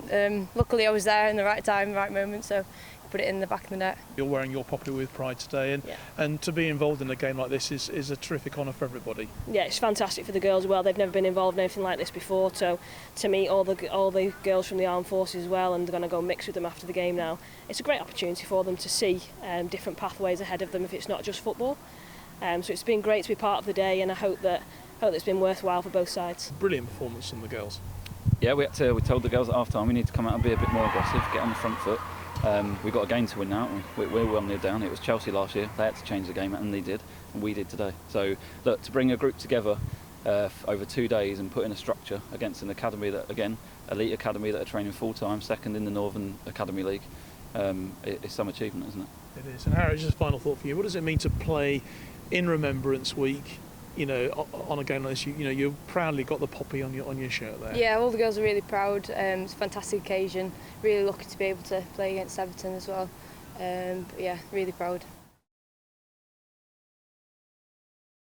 [SPEAKER 8] Luckily I was there in the right time, right moment, so put it in the back of the net.
[SPEAKER 1] You're wearing your poppy with pride today, and to be involved in a game like this is a terrific honour for everybody.
[SPEAKER 7] Yeah, it's fantastic for the girls as well. They've never been involved in anything like this before, so to meet all the girls from the armed forces as well, and they're going to go mix with them after the game now. It's a great opportunity for them to see different pathways ahead of them if it's not just football. So it's been great to be part of the day, and I hope that it's been worthwhile for both sides.
[SPEAKER 1] Brilliant performance from the girls.
[SPEAKER 9] Yeah, we told the girls at half time we need to come out and be a bit more aggressive, get on the front foot. We've got a game to win now. We're 1-0 down. It was Chelsea last year. They had to change the game, and they did, and we did today. So look, to bring a group together over 2 days and put in a structure against an academy that, again, elite academy that are training full-time, second in the Northern Academy League, it's some achievement, isn't it?
[SPEAKER 1] It is. And Harry, just a final thought for you. What does it mean to play in Remembrance Week, you know, on a game like this? You know, you've proudly got the poppy on your shirt there.
[SPEAKER 8] Yeah, all the girls are really proud. It's a fantastic occasion. Really lucky to be able to play against Everton as well. But yeah, really proud.